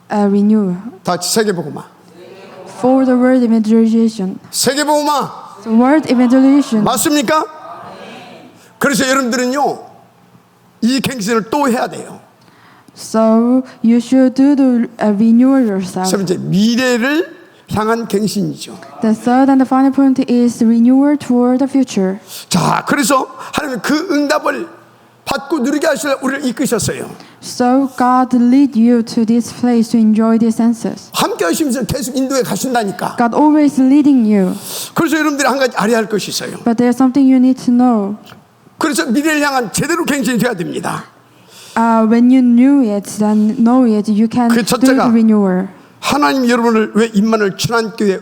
renew? 다 같이 세계복음화. for the word evangelization. 세계복음화 So word evangelization. 맞습니까? 그래서 여러분들은요 이 갱신을 또 해야 돼요. So you should do the renewal yourself. 세 번째, 미래를 향한 갱신이죠. The third and the final point is renewal toward the future. 자, 그래서 하나님 그 응답을 받고 누리게 하시려 우리를 이끄셨어요. So God lead you to this place to enjoy these answers. 함께 하시면서 계속 인도에 가신다니까. God always leading you. 그래서 여러분들이 한 가지 알아야 할 것이 있어요. But there's something you need to know. 그래서 미래를 향한 제대로 갱신이 돼야 됩니다. When you knew it, then know it, you can 그 do 첫째가 the renewal. 하나님 여러분을 왜 임마누엘 천안교회에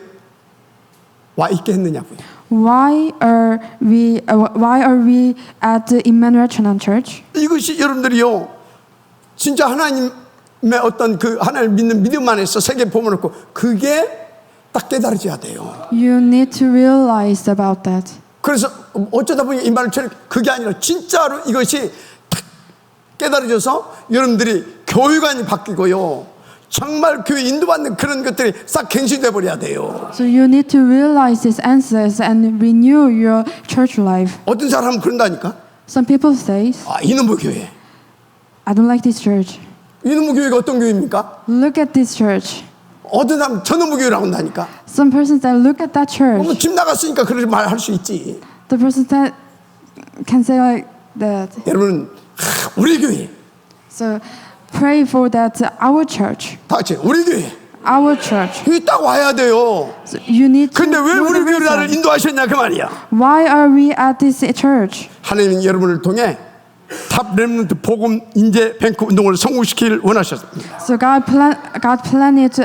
와 있게 했느냐고요. Why are we at the Emmanuel Cheonan Church? 이것이 여러분들이요 진짜 하나님의 어떤 그 하나님을 믿는 믿음 안에서 세계 보면놓고 그게 딱 깨달아져야 돼요. You need to realize about that. 그래서 어쩌다 보니 임마누엘 천안 그게 아니라 진짜로 이것이 딱 깨달아져서 여러분들이 교회관이 바뀌고요. 정말 교회 인도받는 그런 것들이 싹 갱신돼 버려야 돼요. So you need to realize these answers and renew your church life. 어떤 사람은 그런다니까. Some people say, 아, 이놈의 교회. I don't like this church. 이놈의 교회가 어떤 교회입니까? Look at this church. 어떤 사람 저놈의 교회라고 한다니까. Some person that look at that church. 집 나갔으니까 그렇게 말할 수 있지. The person that can say like that. 여러분, 우리 교회. So pray for that our church. 다 같이 우리 교회. Our church. 여기 딱 와야 돼요. So you need to 근데 왜 know 우리 the 교회를 나를 reason. 인도하셨냐 그 말이야. Why are we at this church? 하나님은 여러분을 통해 탑 렘넌트 복음 인재 뱅크 운동을 성공시키길 원하셨습니다. So God planned to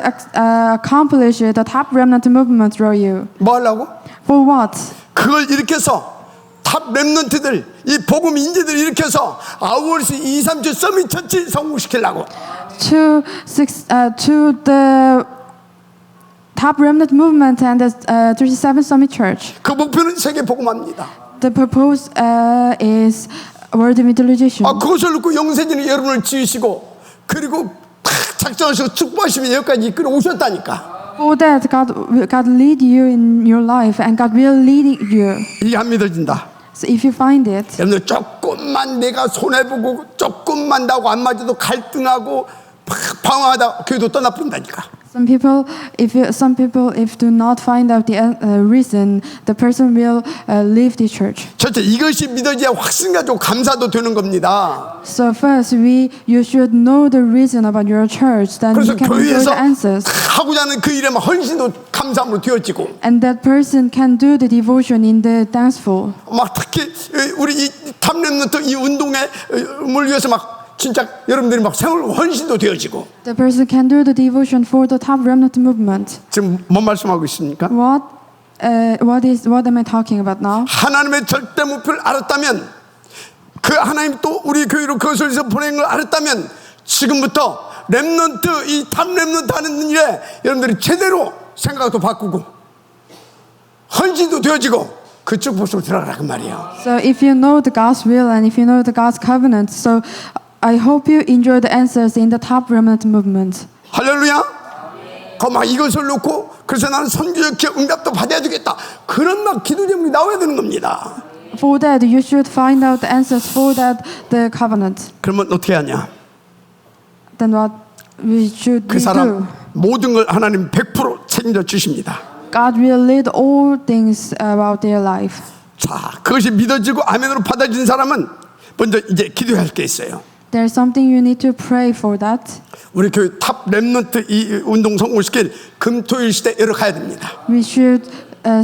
accomplish the top remnant movement through you. 뭐 하려고? For what? 그걸 일으켜서 탑 렘넌트들 이 복음 인재들 일으켜서 아우월스 2, 3주 서밋 처치 성공시키려고. To the top remnant movement and the 37 Summit Church. 그 목표는 세계 복음화입니다. The purpose is world evangelization. 아, 그것을 놓고 영세진이 여러분을 지으시고 그리고 탁 작정하시고 축복하시면 여기까지 이끌어 오셨다니까. For that, God lead you in your life, and God will lead you. 이게 안 믿어진다. So if you find it, 여러분들 조금만 내가 손해보고 조금만 나하고 안 맞아도 갈등하고 방황하다 교회도 떠나버린다니까. some people, if do not find out the reason, the person will leave the church. 첫째, 이것이 믿어져야 확신 가지고 감사도 되는 겁니다. So first, you should know the reason about your church. Then 그래서 you can enjoy 교회에서 the answers, 하고자 하는 그 일에만 헌신도 감사함으로 되어지고 and that person can do the devotion in the thankful. 막 특히 우리 이 탑렘넌트 이 운동을 위해서 막 진짜 여러분들이 막 생활 헌신도 되어지고. The person can do the devotion for the top remnant movement. 지금 뭔 말씀하고 있습니까? What am I talking about now? 하나님의 절대 목표를 알았다면 그 하나님 또 우리 교회로 그것을 위해서 보낸 걸 알았다면 지금부터 렘넌트 이 탑 렘넌트 하는 일에 여러분들이 제대로 생각도 바꾸고 헌신도 되어지고 그쪽 보수로 들어가라 그 말이에요. So if you know the God's will and if you know the God's covenant, so I hope you enjoy the answers in the top remnant movement. 할렐루야. 막 이것을 놓고 그래서 나는 선교적 응답도 받아야 되겠다. 그런 막 기도 제목이 나와야 되는 겁니다. For that, you should find out the answers for that the covenant. 그러면 어떻게 하냐? Then what we should 그 do? 사람 모든 걸 하나님 100% 책임져 주십니다. God will lead all things about their life. 자, 그것이 믿어지고 아멘으로 받아진 사람은 먼저 이제 기도해야 할 게 있어요. There's something you need to pray for that. 우리 교회 탑 렘넌트 이 운동 성공시킬 금토일 시대 열어가야 됩니다. We should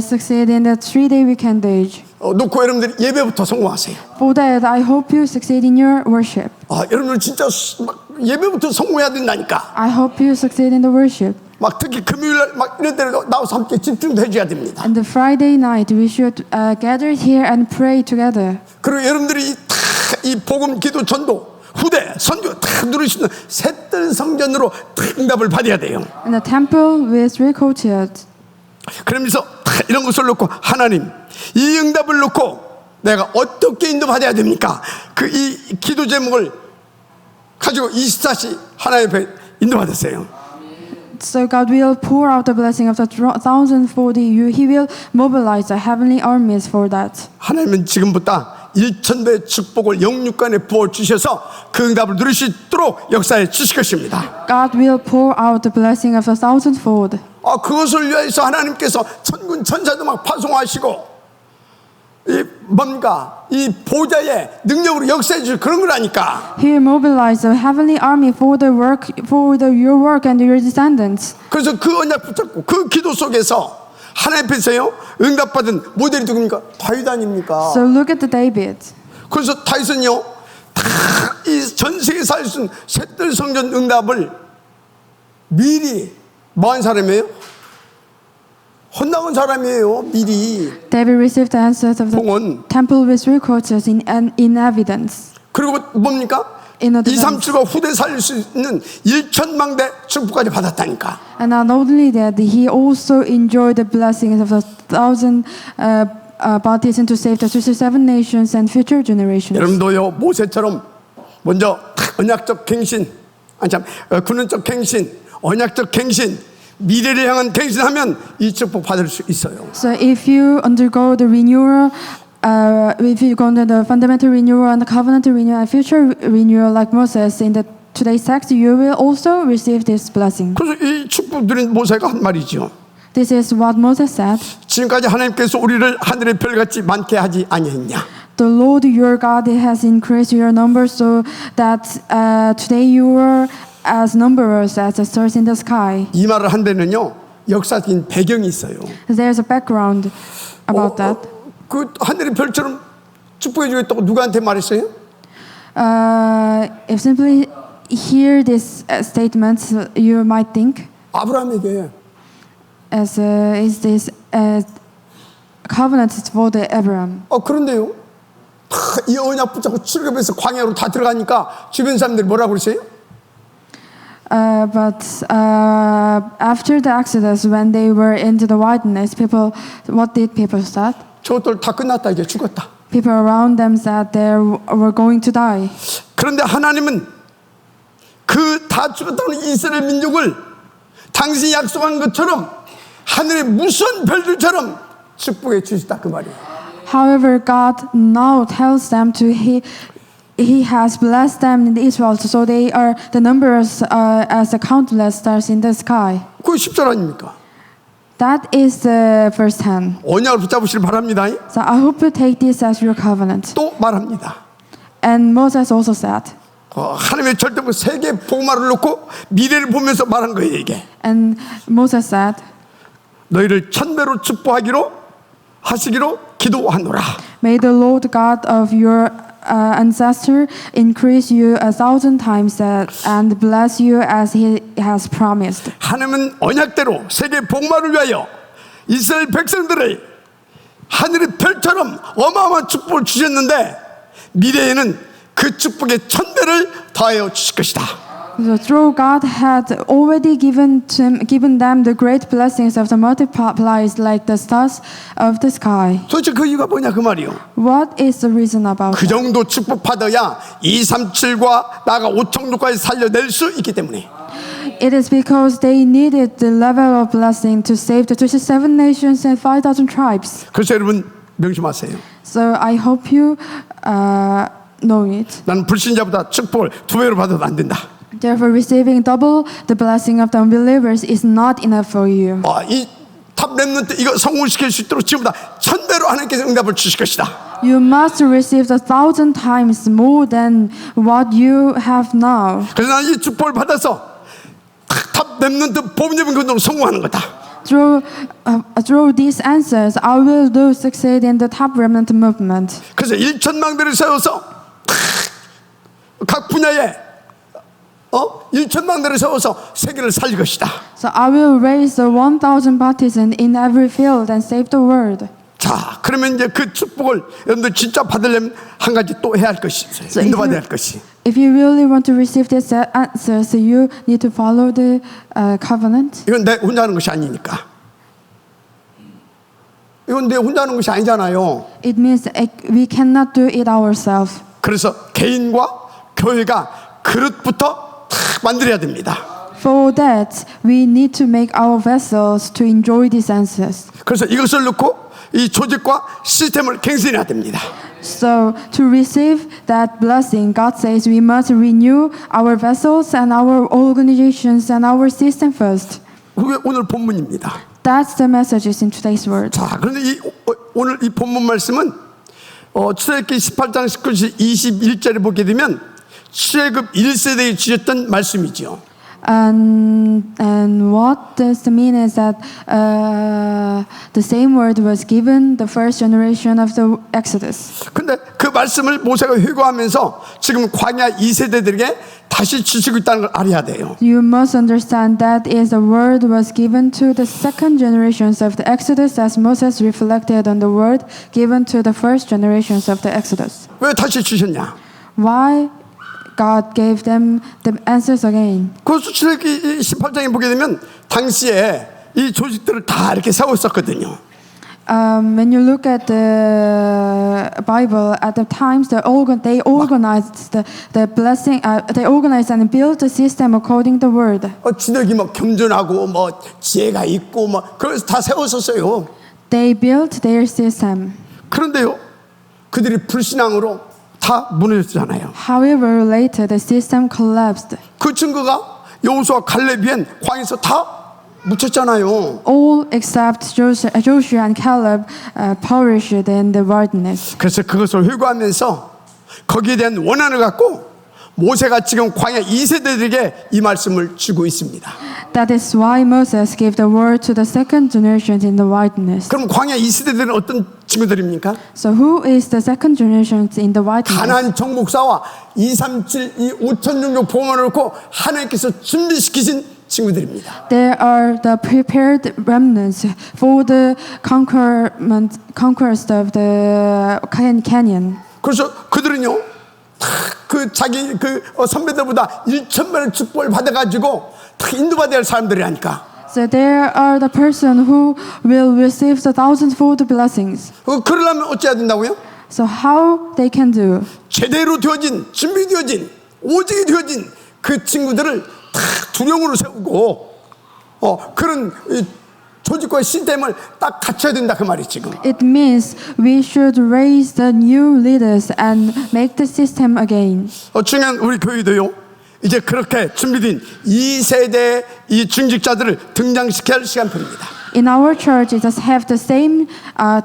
succeed in the 3-day weekend age. 놓고 여러분들이 예배부터 성공하세요. For that, I hope you succeed in your worship. 여러분들 진짜 막 예배부터 성공해야 된다니까. I hope you succeed in the worship. 막 특히 금요일 막 이런 데로 나와서 함께 집중도 해줘야 됩니다. And the Friday night, we should gather here and pray together. 그리고 여러분들이 이 복음 기도 전도 후대 선교 다 누리시는 새뜰 성전으로 응답을 받아야 돼요. And the temple with recoated. 그러면서 이런 것을 놓고 하나님 이 응답을 놓고 내가 어떻게 인도받아야 됩니까? 그 이 기도 제목을 가지고 24시 하나님 앞에 인도받았어요. So God will pour out the blessing of the thousandfold. He will mobilize the heavenly armies for that. 하나님은 지금부터 1,000배의 축복을 영육간에 부어주셔서 그 응답을 누릴 수 있도록 역사에 주실 것입니다. God will pour out the blessing of the thousandfold. 그것을 위해서 하나님께서 천군 천사도 막 파송하시고 이 뭔가 이 보좌의 능력으로 역사해 주실 그런 거라니까. He will mobilize the heavenly army for the work, your work and your descendants. 그래서 그 언약 붙잡고 그 기도 속에서 하나님 앞에서요 응답받은 모델이 누굽니까? 다윗 아닙니까? So look at the David. 그래서 다윗은요 다 이 전 세계 살 수 있는 셋들 성전 응답을 미리 뭐한 사람이에요? 혼나온 사람이에요. 미리 David received the answers of the 봉헌. temple with records in evidence. 그리고 뭡니까? In 2, advance. 3주가 후대 살릴 수 있는 1,000망대 축복까지 받았다니까. And not only that, he also enjoyed the blessings of the thousand baptism to save the 37 nations and future generations. 여러분도요 모세처럼 먼저 언약적 갱신, 군원적 갱신, 언약적 갱신, 미래를 향한 갱신하면 이 축복 받을 수 있어요. So if you undergo the renewal, if you go under the fundamental renewal and the covenant renewal and future renewal like Moses in the today's text, you will also receive this blessing. 그래서 이 축복 드린 모세가 한 말이죠. This is what Moses said. 지금까지 하나님께서 우리를 하늘의 별같이 많게 하지 아니했냐. The Lord your God has increased your number so that today you are as numerous as the stars in the sky. 이 말을 한 데는요 역사적인 배경이 있어요. There's a background about that. 그 하늘의 별처럼 축복해 주겠다고 누구한테 말했어요? If simply hear this statement, you might think, 아브라함에게. is this covenant for the Abraham? 그런데요 이 언약 붙잡고 출애굽해서 광야로 다 들어가니까 주변 사람들이 뭐라고 그랬어요? But after the Exodus, when they were into the wilderness, what did people say? 저것들 다 끝났다 이제 죽었다. People around them said they were going to die. 그런데 하나님은 그 다 죽었다는 이스라엘 민족을 당신이 약속한 것처럼 하늘의 무수한 별들처럼 축복해 주시다 그 말이에요. However, God now tells them He has blessed them in Israel, so they are the numbers as the countless stars in the sky. 그거 10절 아닙니까? That is the first hand. 언약을 붙잡으시길 바랍니다. So I hope you take this as your covenant. 또 말합니다. And Moses also said, 하나님의 절대로 세계 복음화를 놓고 미래를 보면서 말한 거예요 이게. and Moses said, 너희를 1,000배로 축복하기로 하시기로 기도하노라. may the Lord God of your ancestor increase you 1,000 times and bless you as He has promised. 하나님은 언약대로 세계 복음화를 위하여 이스라엘 백성들의 하늘의 별처럼 어마어마한 축복을 주셨는데 미래에는 그 축복의 1,000배를 더하여 주실 것이다. So through God had already given them the great blessings of the multiplies like the stars of the sky. 도대체 그 이유가 뭐냐 그 말이요. What is the reason about 그 that? 정도 축복 받아야 237과 나가 5천도까지 살려낼 수 있기 때문에. It is because they needed the level of blessing to save the 27 nations and 5,000 tribes. 그래서 여러분 명심하세요. So I hope you know it. 나는 불신자보다 축복을 2배로 받아도 안 된다. Therefore, receiving double the blessing of the unbelievers is not enough for you. 이 탑 렘넌트 이거 성공시킬 수 있도록 지금보다 1,000배로 하나님께서 응답을 주실 것이다. You must receive 1,000 times more than what you have now. 그래서 나는 이 축복을 받아서 탑 렘넌트 복음적인 건으로 성공하는 거다. Through these answers, I will do succeed in the top remnant movement. 그래서 1,000망대를 세워서 각 분야에 1,000망대를 세워서 세계를 살릴 것이다. So I will raise the 1,000 partisans in every field and save the world. 자, 그러면 이제 그 축복을 여러분들 진짜 받으려면 한 가지 또 해야 할 것이 있어요. 인도받아야 할 것이. If you really want to receive these answers, you need to follow the covenant. 이건 내 혼자 하는 것이 아니니까. 이건 내 혼자 하는 것이 아니잖아요. It means we cannot do it ourselves. 그래서 개인과 교회가 그릇부터 다 만들어야 됩니다. For that, we need to make our vessels to enjoy these answers. 그래서 이것을 놓고 이 조직과 시스템을 갱신해야 됩니다. So, to receive that blessing, God says we must renew our vessels and our organizations and our system first. 그게 오늘 본문입니다. That's the messages in today's word. 자, 그런데 오늘 이 본문 말씀은 출애굽기 18장 19절 21절에 보게 되면 출애굽 1세대에 주셨던 말씀이죠. And what does mean is that the same word was given the first generation of the Exodus. 근데 그 말씀을 모세가 회고하면서 지금 광야 2세대들에게 다시 주시고 있다는 걸 알아야 돼요. You must understand that is the word was given to the second generations of the Exodus as Moses reflected on the word given to the first generations of the Exodus. 왜 다시 주셨냐? Why God gave them the answers again? 그 출애굽기 18장에 보게 되면 당시에 이 조직들을 다 이렇게 세웠었거든요. When you look at the Bible, at the times they organized the blessing. They organized and built the system according to the word. 진흙이 뭐 겸손하고 뭐 지혜가 있고 뭐 그래서 다 세웠었어요. They built their system. 그런데요, 그들이 불신앙으로 다 무너졌잖아요. However, later the system collapsed. 그 증거가 여호수아 갈렙이엔 광에서 다 묻혔잖아요. All except Joshua and Caleb perished in the wilderness. 그래서 그것을 회고하면서 거기에 대한 원한을 갖고 모세가 지금 광야 2세대들에게 이 말씀을 주고 있습니다. That is why Moses gave the word to the second generation in the wilderness. 그럼 광야 2세대들은 어떤 친구들입니까? So who is the second generation in the wilderness? 가나안 정복사와 237, 5,600 보험을 놓고 하나님께서 준비시키신 친구들입니다. There are the prepared remnants for the conquest of the Canaan. 그래서 그들은요, 그 자기 선배들보다 1,000배의 축복을 받아가지고 다 인도받아야 할 사람들이라니까. So there are the person who will receive the thousandfold blessings. 그러려면 어찌해야 된다고요? So how they can do? 제대로 되어진, 준비되어진, 오직이 되어진 그 친구들을 다 두령으로 세우고 그런 조직과 시스템을 딱 갖춰야 된다 그 말이 지금. It means we should raise the new leaders and make the system again. 중요한 우리 교회도요, 이제 그렇게 준비된 2세대 이 중직자들을 등장시켜야 할 시간표입니다. In our church, it does have the same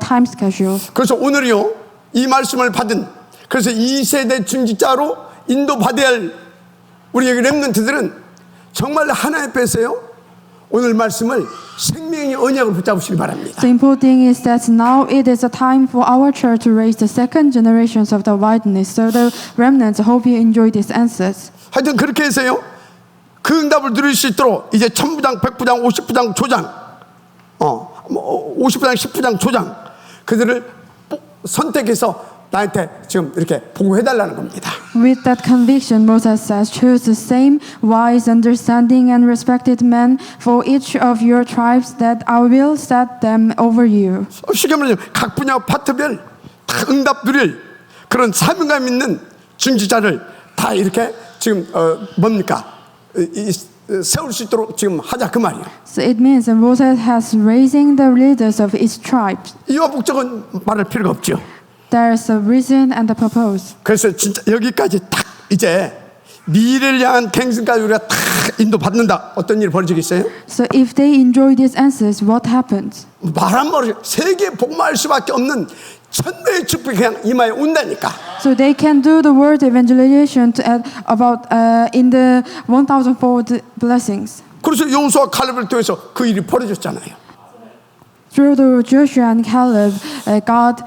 time schedule. 그래서 오늘이요, 이 말씀을 받은 그래서 2세대 중직자로 인도받아야 할 우리 여기 렘넌트들은 정말 하나님 앞에서요, 오늘 말씀을 생명의 언약을 붙잡으시기 바랍니다. The important thing is that now it is a time for our church to raise the second generations of the wilderness. So the remnants hope you enjoy these answers. 하여튼 그렇게 해서요, 그 응답을 누릴 수 있도록 이제 1000부장, 100부장, 50부장, 조장, 50부장, 10부장, 조장 그들을 선택해서 나한테 지금 이렇게 보고해달라는 겁니다. With that conviction, Moses says, choose the same wise, understanding, and respected men for each of your tribes that I will set them over you. 쉽게 말하면 각 분야 파트별 다 응답 누릴 그런 사명감 있는 중지자를 다 이렇게 지금 뭡니까? 세울 수 있도록 지금 하자 그 말이에요. So it means that Moses has raising the leaders of each tribe. 이와 목적은 말할 필요가 없죠. There's a reason and a purpose. 그래서 진짜 여기까지 딱 이제 미래를 향한 갱신까지 우리가 딱 인도받는다. 어떤 일이 벌어지겠어요? So if they enjoy these answers, what happens? 말 한마디 세계 복음할 수밖에 없는 천배의 축복이 그냥 이마에 온다니까. So they can do the word evangelization in the 1,000-fold blessings. 그래서 여호수아 칼렙을 통해서 그 일이 벌어졌잖아요. Through the Joshua and Caleb, God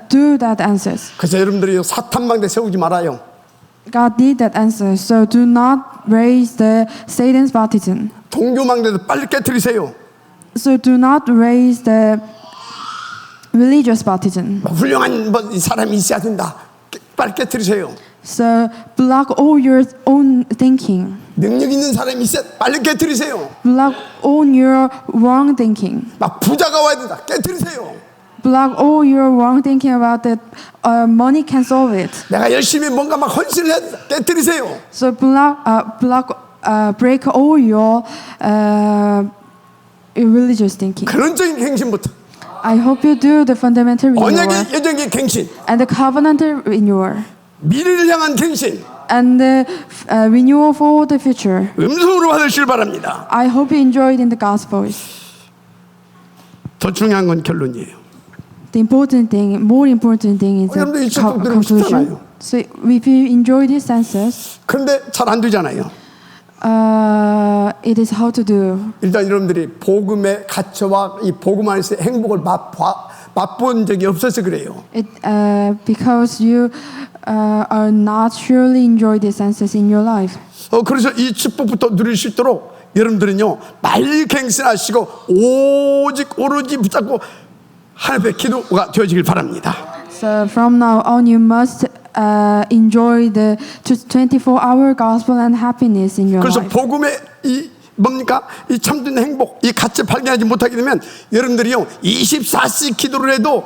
do that answers. 그래서 여러분들이 사탄망대 세우지 말아요. God did that answer. So do not raise the Satan's baptism. 종교망대도 빨리 깨트리세요. So do not raise the religious baptism. 훌륭한 사람이 있어야 된다. 빨리 깨트리세요. So block all your own thinking. 능력 있는 사람이 있어야 빨리 깨트리세요. Block all your wrong thinking. 막 부자가 와야 된다. 깨트리세요. Block all your wrong thinking about that money can solve it. 내가 열심히 뭔가 막 헌신을 해야 된다. 깨트리세요. So block break all your religious thinking. 근원적인 갱신부터 I hope you do the fundamental renewal 언약의 여정의 갱신, and the covenantal renewal 미래를 향한 갱신 and the renewal for the future. 음성으로 받으시길 바랍니다. I hope you enjoy it in the Gospels. 더 중요한 건 결론이에요. The important thing, more important thing is 여러분들 이 the 책도 들으면 conclusion. 쉽잖아요. So if you enjoy these senses, 그런데 잘 안 되잖아요. it is how to do. 일단 여러분들이 복음의 가치와 이 복음 안에서 행복을 맛본 적이 없어서 그래요. It because you are not surely enjoy these senses in your life. 그래서 이 축복부터 누릴 수 있도록 여러분들은요 말갱신하시고 오직 오로지 붙잡고 하나님의 기도가 되어지길 바랍니다. So from now on, you must enjoy the 24-hour gospel and happiness in your 그래서 life. 복음의 이 뭡니까? 이 참된 행복, 이 가치 발견하지 못하게 되면 여러분들이요 24시 기도를 해도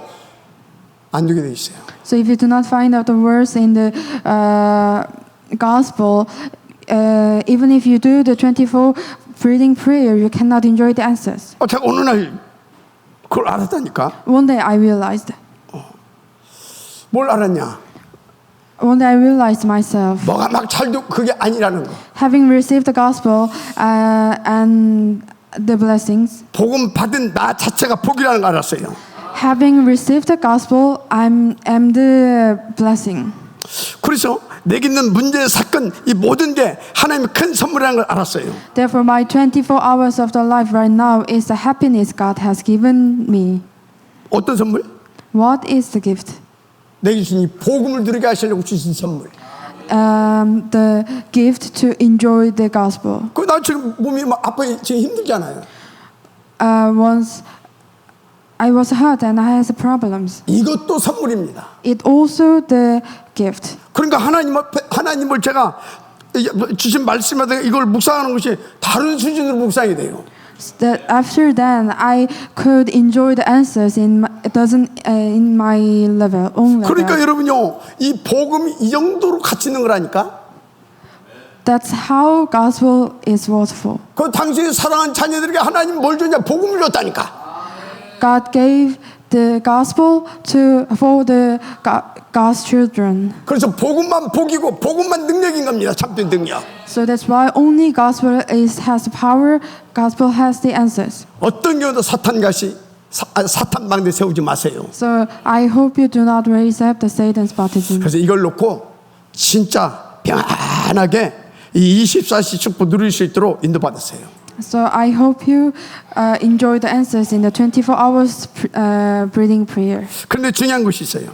안 되게 돼 있어요. So if you do not find out the verse in the gospel, even if you do the 24 breathing prayer, you cannot enjoy the answers. 제가 어느 날 그걸 알았다니까. One day I realized. 뭘 알았냐? One day I realized myself. 뭐가 막 잘도 그게 아니라는 거. Having received the gospel and the blessings, 복음 받은 나 자체가 복이라는 걸 알았어요. having received the gospel, am the blessing. 그래서 내게 있는 문제, 사건 이 모든 게 하나님의 큰 선물이라는 걸 알았어요. Therefore, my 24 hours of the life right now is the happiness God has given me. 어떤 선물? What is the gift? 내게 주신 이 복음을 누리게 하시려고 주신 선물. The gift to enjoy the gospel. 나 지금 몸이 막 아파 지금 힘들잖아요. Once I was hurt and I had problems. 이것도 선물입니다. It also the gift. 그러니까 하나님을 제가 주신 말씀마다 이걸 묵상하는 것이 다른 수준으로 묵상이 돼요. That after then I could enjoy the answers in my level, own level. 그러니까 여러분요 이 복음이 이 정도로 가치 있는 거라니까. That's how gospel is worthful. 그 당신이 사랑하는 자녀들에게 하나님 뭘 줬냐? 복음을 줬다니까. God gave the gospel for God's children. 그래서 복음만 복이고 복음만 능력인 겁니다. 참된 능력. So that's why only gospel has power. Gospel has the answers. 어떤 경우도 사탄 방대 세우지 마세요. So I hope you do not raise up the Satan's baptism. 그래서 이걸 놓고 진짜 편안하게 이 24시 축복 누릴 수 있도록 인도받으세요. So I hope you enjoy the answers in the 24 hours breathing prayer. 그런데 중요한 것이 있어요.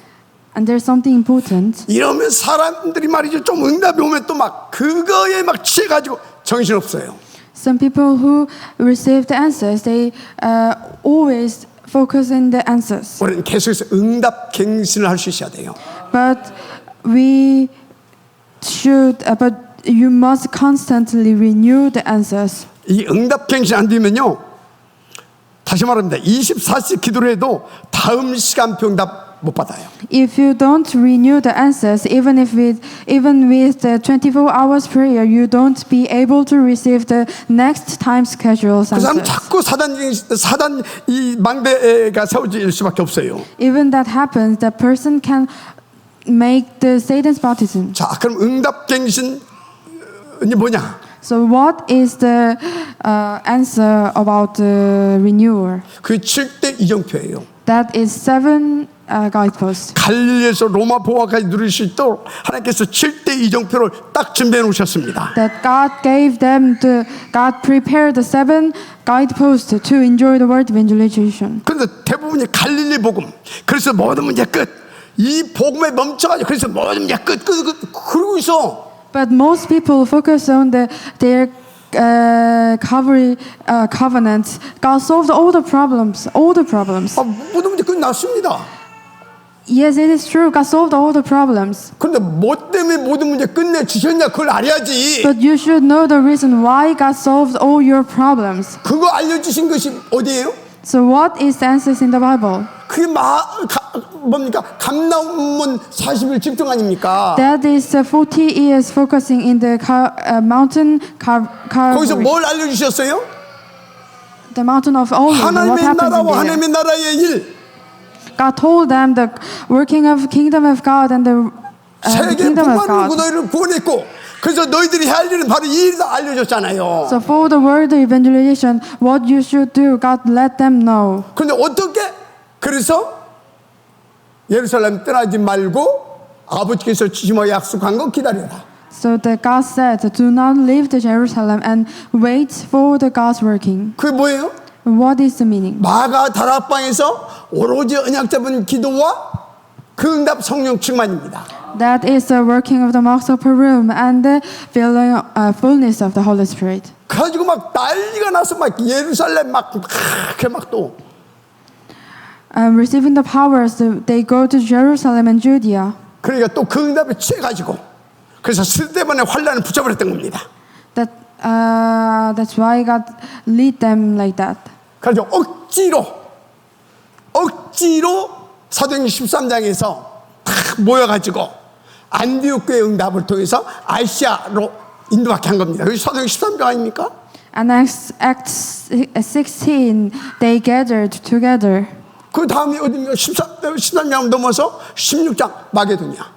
And there's something important. 이러면 사람들이 말이죠. 좀 응답이 오면 또 막 그거에 막 취해가지고 정신없어요. Some people who receive the answers, they always focus on the answers. 우리는 계속해서 응답 갱신을 할 수 있어야 돼요. But we should, but you must constantly renew the answers. 이 응답 갱신 안 되면요. 다시 말합니다. 24시 기도를 해도 다음 시간표 응답 못 받아요. If you don't renew the answers, even with the 24 hours prayer, you don't be able to receive the next time scheduled 그 사람 answers. 자꾸 사단 이 망대가 세워질 수밖에 없어요. Even that happens, the person can make the Satan's baptism. 자, 그럼 응답 갱신이 뭐냐? So what is the answer about the renewal? 그 7대 이정표예요. That is 7 guideposts. 갈릴리에서 로마 보화까지 누릴 수 있도록 하나님께서 7대 이정표를 딱 준비해 놓으셨습니다. That God prepared the 7 guideposts to enjoy the word evangelization. 그런데 대부분이 갈릴리 복음. 그래서 모든 문제 끝. 이 복음에 멈춰가지고 그래서 모든 문제 끝. 그러고 있어. But most people focus on their covenants. God solved all the problems. 모든 문제 끝났습니다. Yes, it is true. God solved all the problems. 그런데 뭐 때문에 모든 문제 끝내 주셨냐 그걸 알아야지. But you should know the reason why God solved all your problems. 그거 알려주신 것이 어디예요? So what is the answers in the Bible? 그게 뭡니까? 감남문 40일 집중 아닙니까? That is 40 years focusing in the mountain 거기서 Calvary, 뭘 알려주셨어요? the mountain of Olives. What 하나님의 happens in 나라와 there? 하나님의 나라의 일, God told them the working of kingdom of God and the 세계 kingdom of 복만을 God. 너희를 구원했고, 그래서 너희들이 할 일은 바로 이 일이다 알려줬잖아요. So for the word evangelization, what you should do, God let them know. 그런데 어떻게? 그래서 예루살렘 떠나지 말고 아버지께서 주시며 약속한 거 기다려라. So that God said, do not leave the Jerusalem and wait for the God's working. 그게 뭐예요? What is the meaning? 마가 다락방에서 오로지 언약 잡은 기도와 그 응답 성령 충만입니다. That is the working of the Mount Upper Room and the fullness of the Holy Spirit. 가지고 막 난리가 나서 막 예루살렘 막또 Receiving the powers, they go to Jerusalem and Judea. 그러니까 또 그 응답에 취해가지고 그래서 스데반의 환란을 붙여버렸던 겁니다. That's why God lead them like that. 그래서 억지로 사도행전 13장에서 다 모여가지고 안디옥 교회 응답을 통해서 아시아로 인도받게 한 겁니다. 여기 사도행전 13장 아닙니까? And Acts 16, they gathered together. 그 다음에 어디입니까? 13장 넘어서 16장 마게도냐.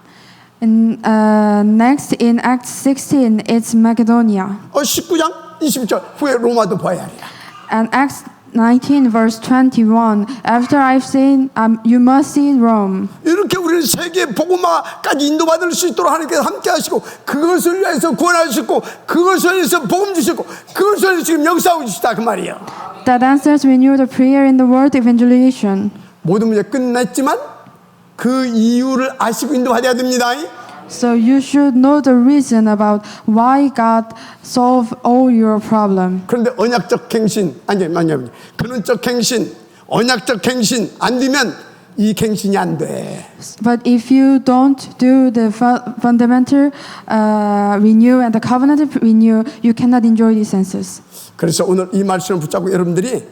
And next in Acts 16, it's Macedonia. 19장 20절 후에 로마도 봐야 하리라. And Acts 19 verse 21, after I've seen, you must see Rome. 이렇게 우리는 세계 복음화까지 인도받을 수 있도록 하나님께서 함께 하시고 그것을 위해서 구원하시고 그것을 위해서 복음 주시고 그것을 위해서 지금 역사하고 계시다 그 말이에요. That answers renew the prayer in the word evangelization. 모든 문제 끝냈지만 그 이유를 아시고 인도받아야 됩니다. So you should know the reason about why God solved all your problem. 그런데 언약적 갱신 아니 근원적 갱신 언약적 갱신 안 되면 이 갱신이 안 돼. But if you don't do the fundamental renew and the covenant renew, you cannot enjoy these senses. 그래서 오늘 이 말씀을 붙잡고 여러분들이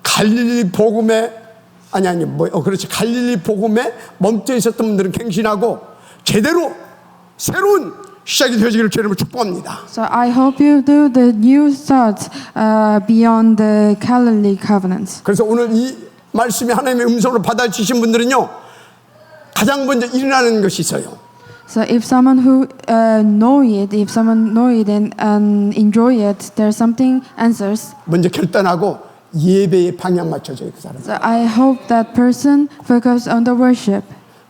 갈릴리 복음에 그렇지 갈릴리 복음에 멈춰 있었던 분들은 갱신하고 제대로 새로운 시작이 되어지기를 주님을 축복합니다. So I hope you do the new thoughts beyond the Galilee covenants. 그래서 오늘 이 말씀이 하나님의 음성으로 받아주신 분들은요 가장 먼저 일어나는 것이 있어요. So if someone who know it and enjoy it, there's something answers. 먼저 결단하고 예배에 방향 맞춰줘요 그 사람. So I hope that person focus on the worship.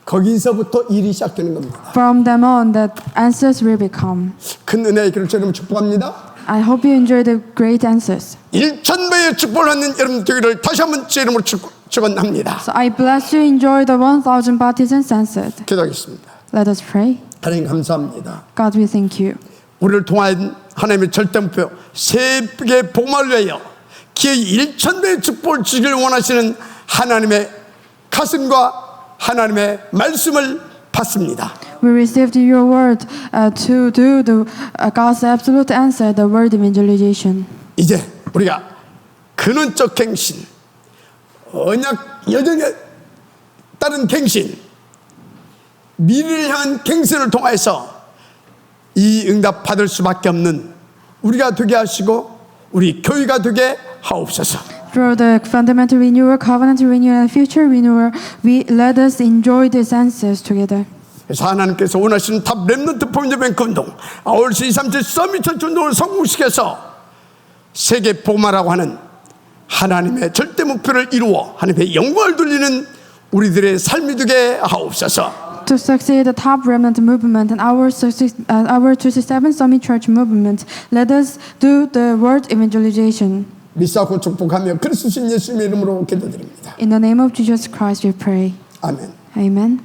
거기서부터 일이 시작되는 겁니다. From them on, that answers will become. 큰 은혜의 길을 주님을 축복합니다. I hope you enjoy the great answers. 1,000배의 축복을 받는 여러분 되기를 다시 한번 제 이름으로 축원합니다. So I bless you, enjoy the 1,000 baptisms answered. 기도하겠습니다. Let us pray. 하나님 감사합니다. God, we thank you. 우리를 통한 하나님의 절대 목표 세계 복음을 위하여 기회 1,000배의 축복을 주기를 원하시는 하나님의 가슴과 하나님의 말씀을 받습니다. We received your word to do the God's absolute answer, the word evangelization. 이제 우리가 근원적 갱신, 언약 여정에 따른 갱신, 미래를 향한 갱신을 통해서 이 응답 받을 수밖에 없는 우리가 되게 하시고 우리 교회가 되게 하옵소서. Through the fundamental renewal, covenant renewal, and future renewal, we let us enjoy these answers together. 그래서 하나님께서 원하시는 탑 렘넌트 포인트뱅크 운동, 아울스 237 서밋 처치 운동을 성공시켜서 세계 복음화라고 하는 하나님의 절대 목표를 이루어 하나님의 영광을 돌리는 우리들의 삶이 되게 하옵소서. To succeed the top remnant movement and our 267 Summit Church movement, let us do the word evangelization. 믿사고 축복하며 그리스도 예수님의 이름으로 기도드립니다. In the name of Jesus Christ we pray. 아멘. Amen.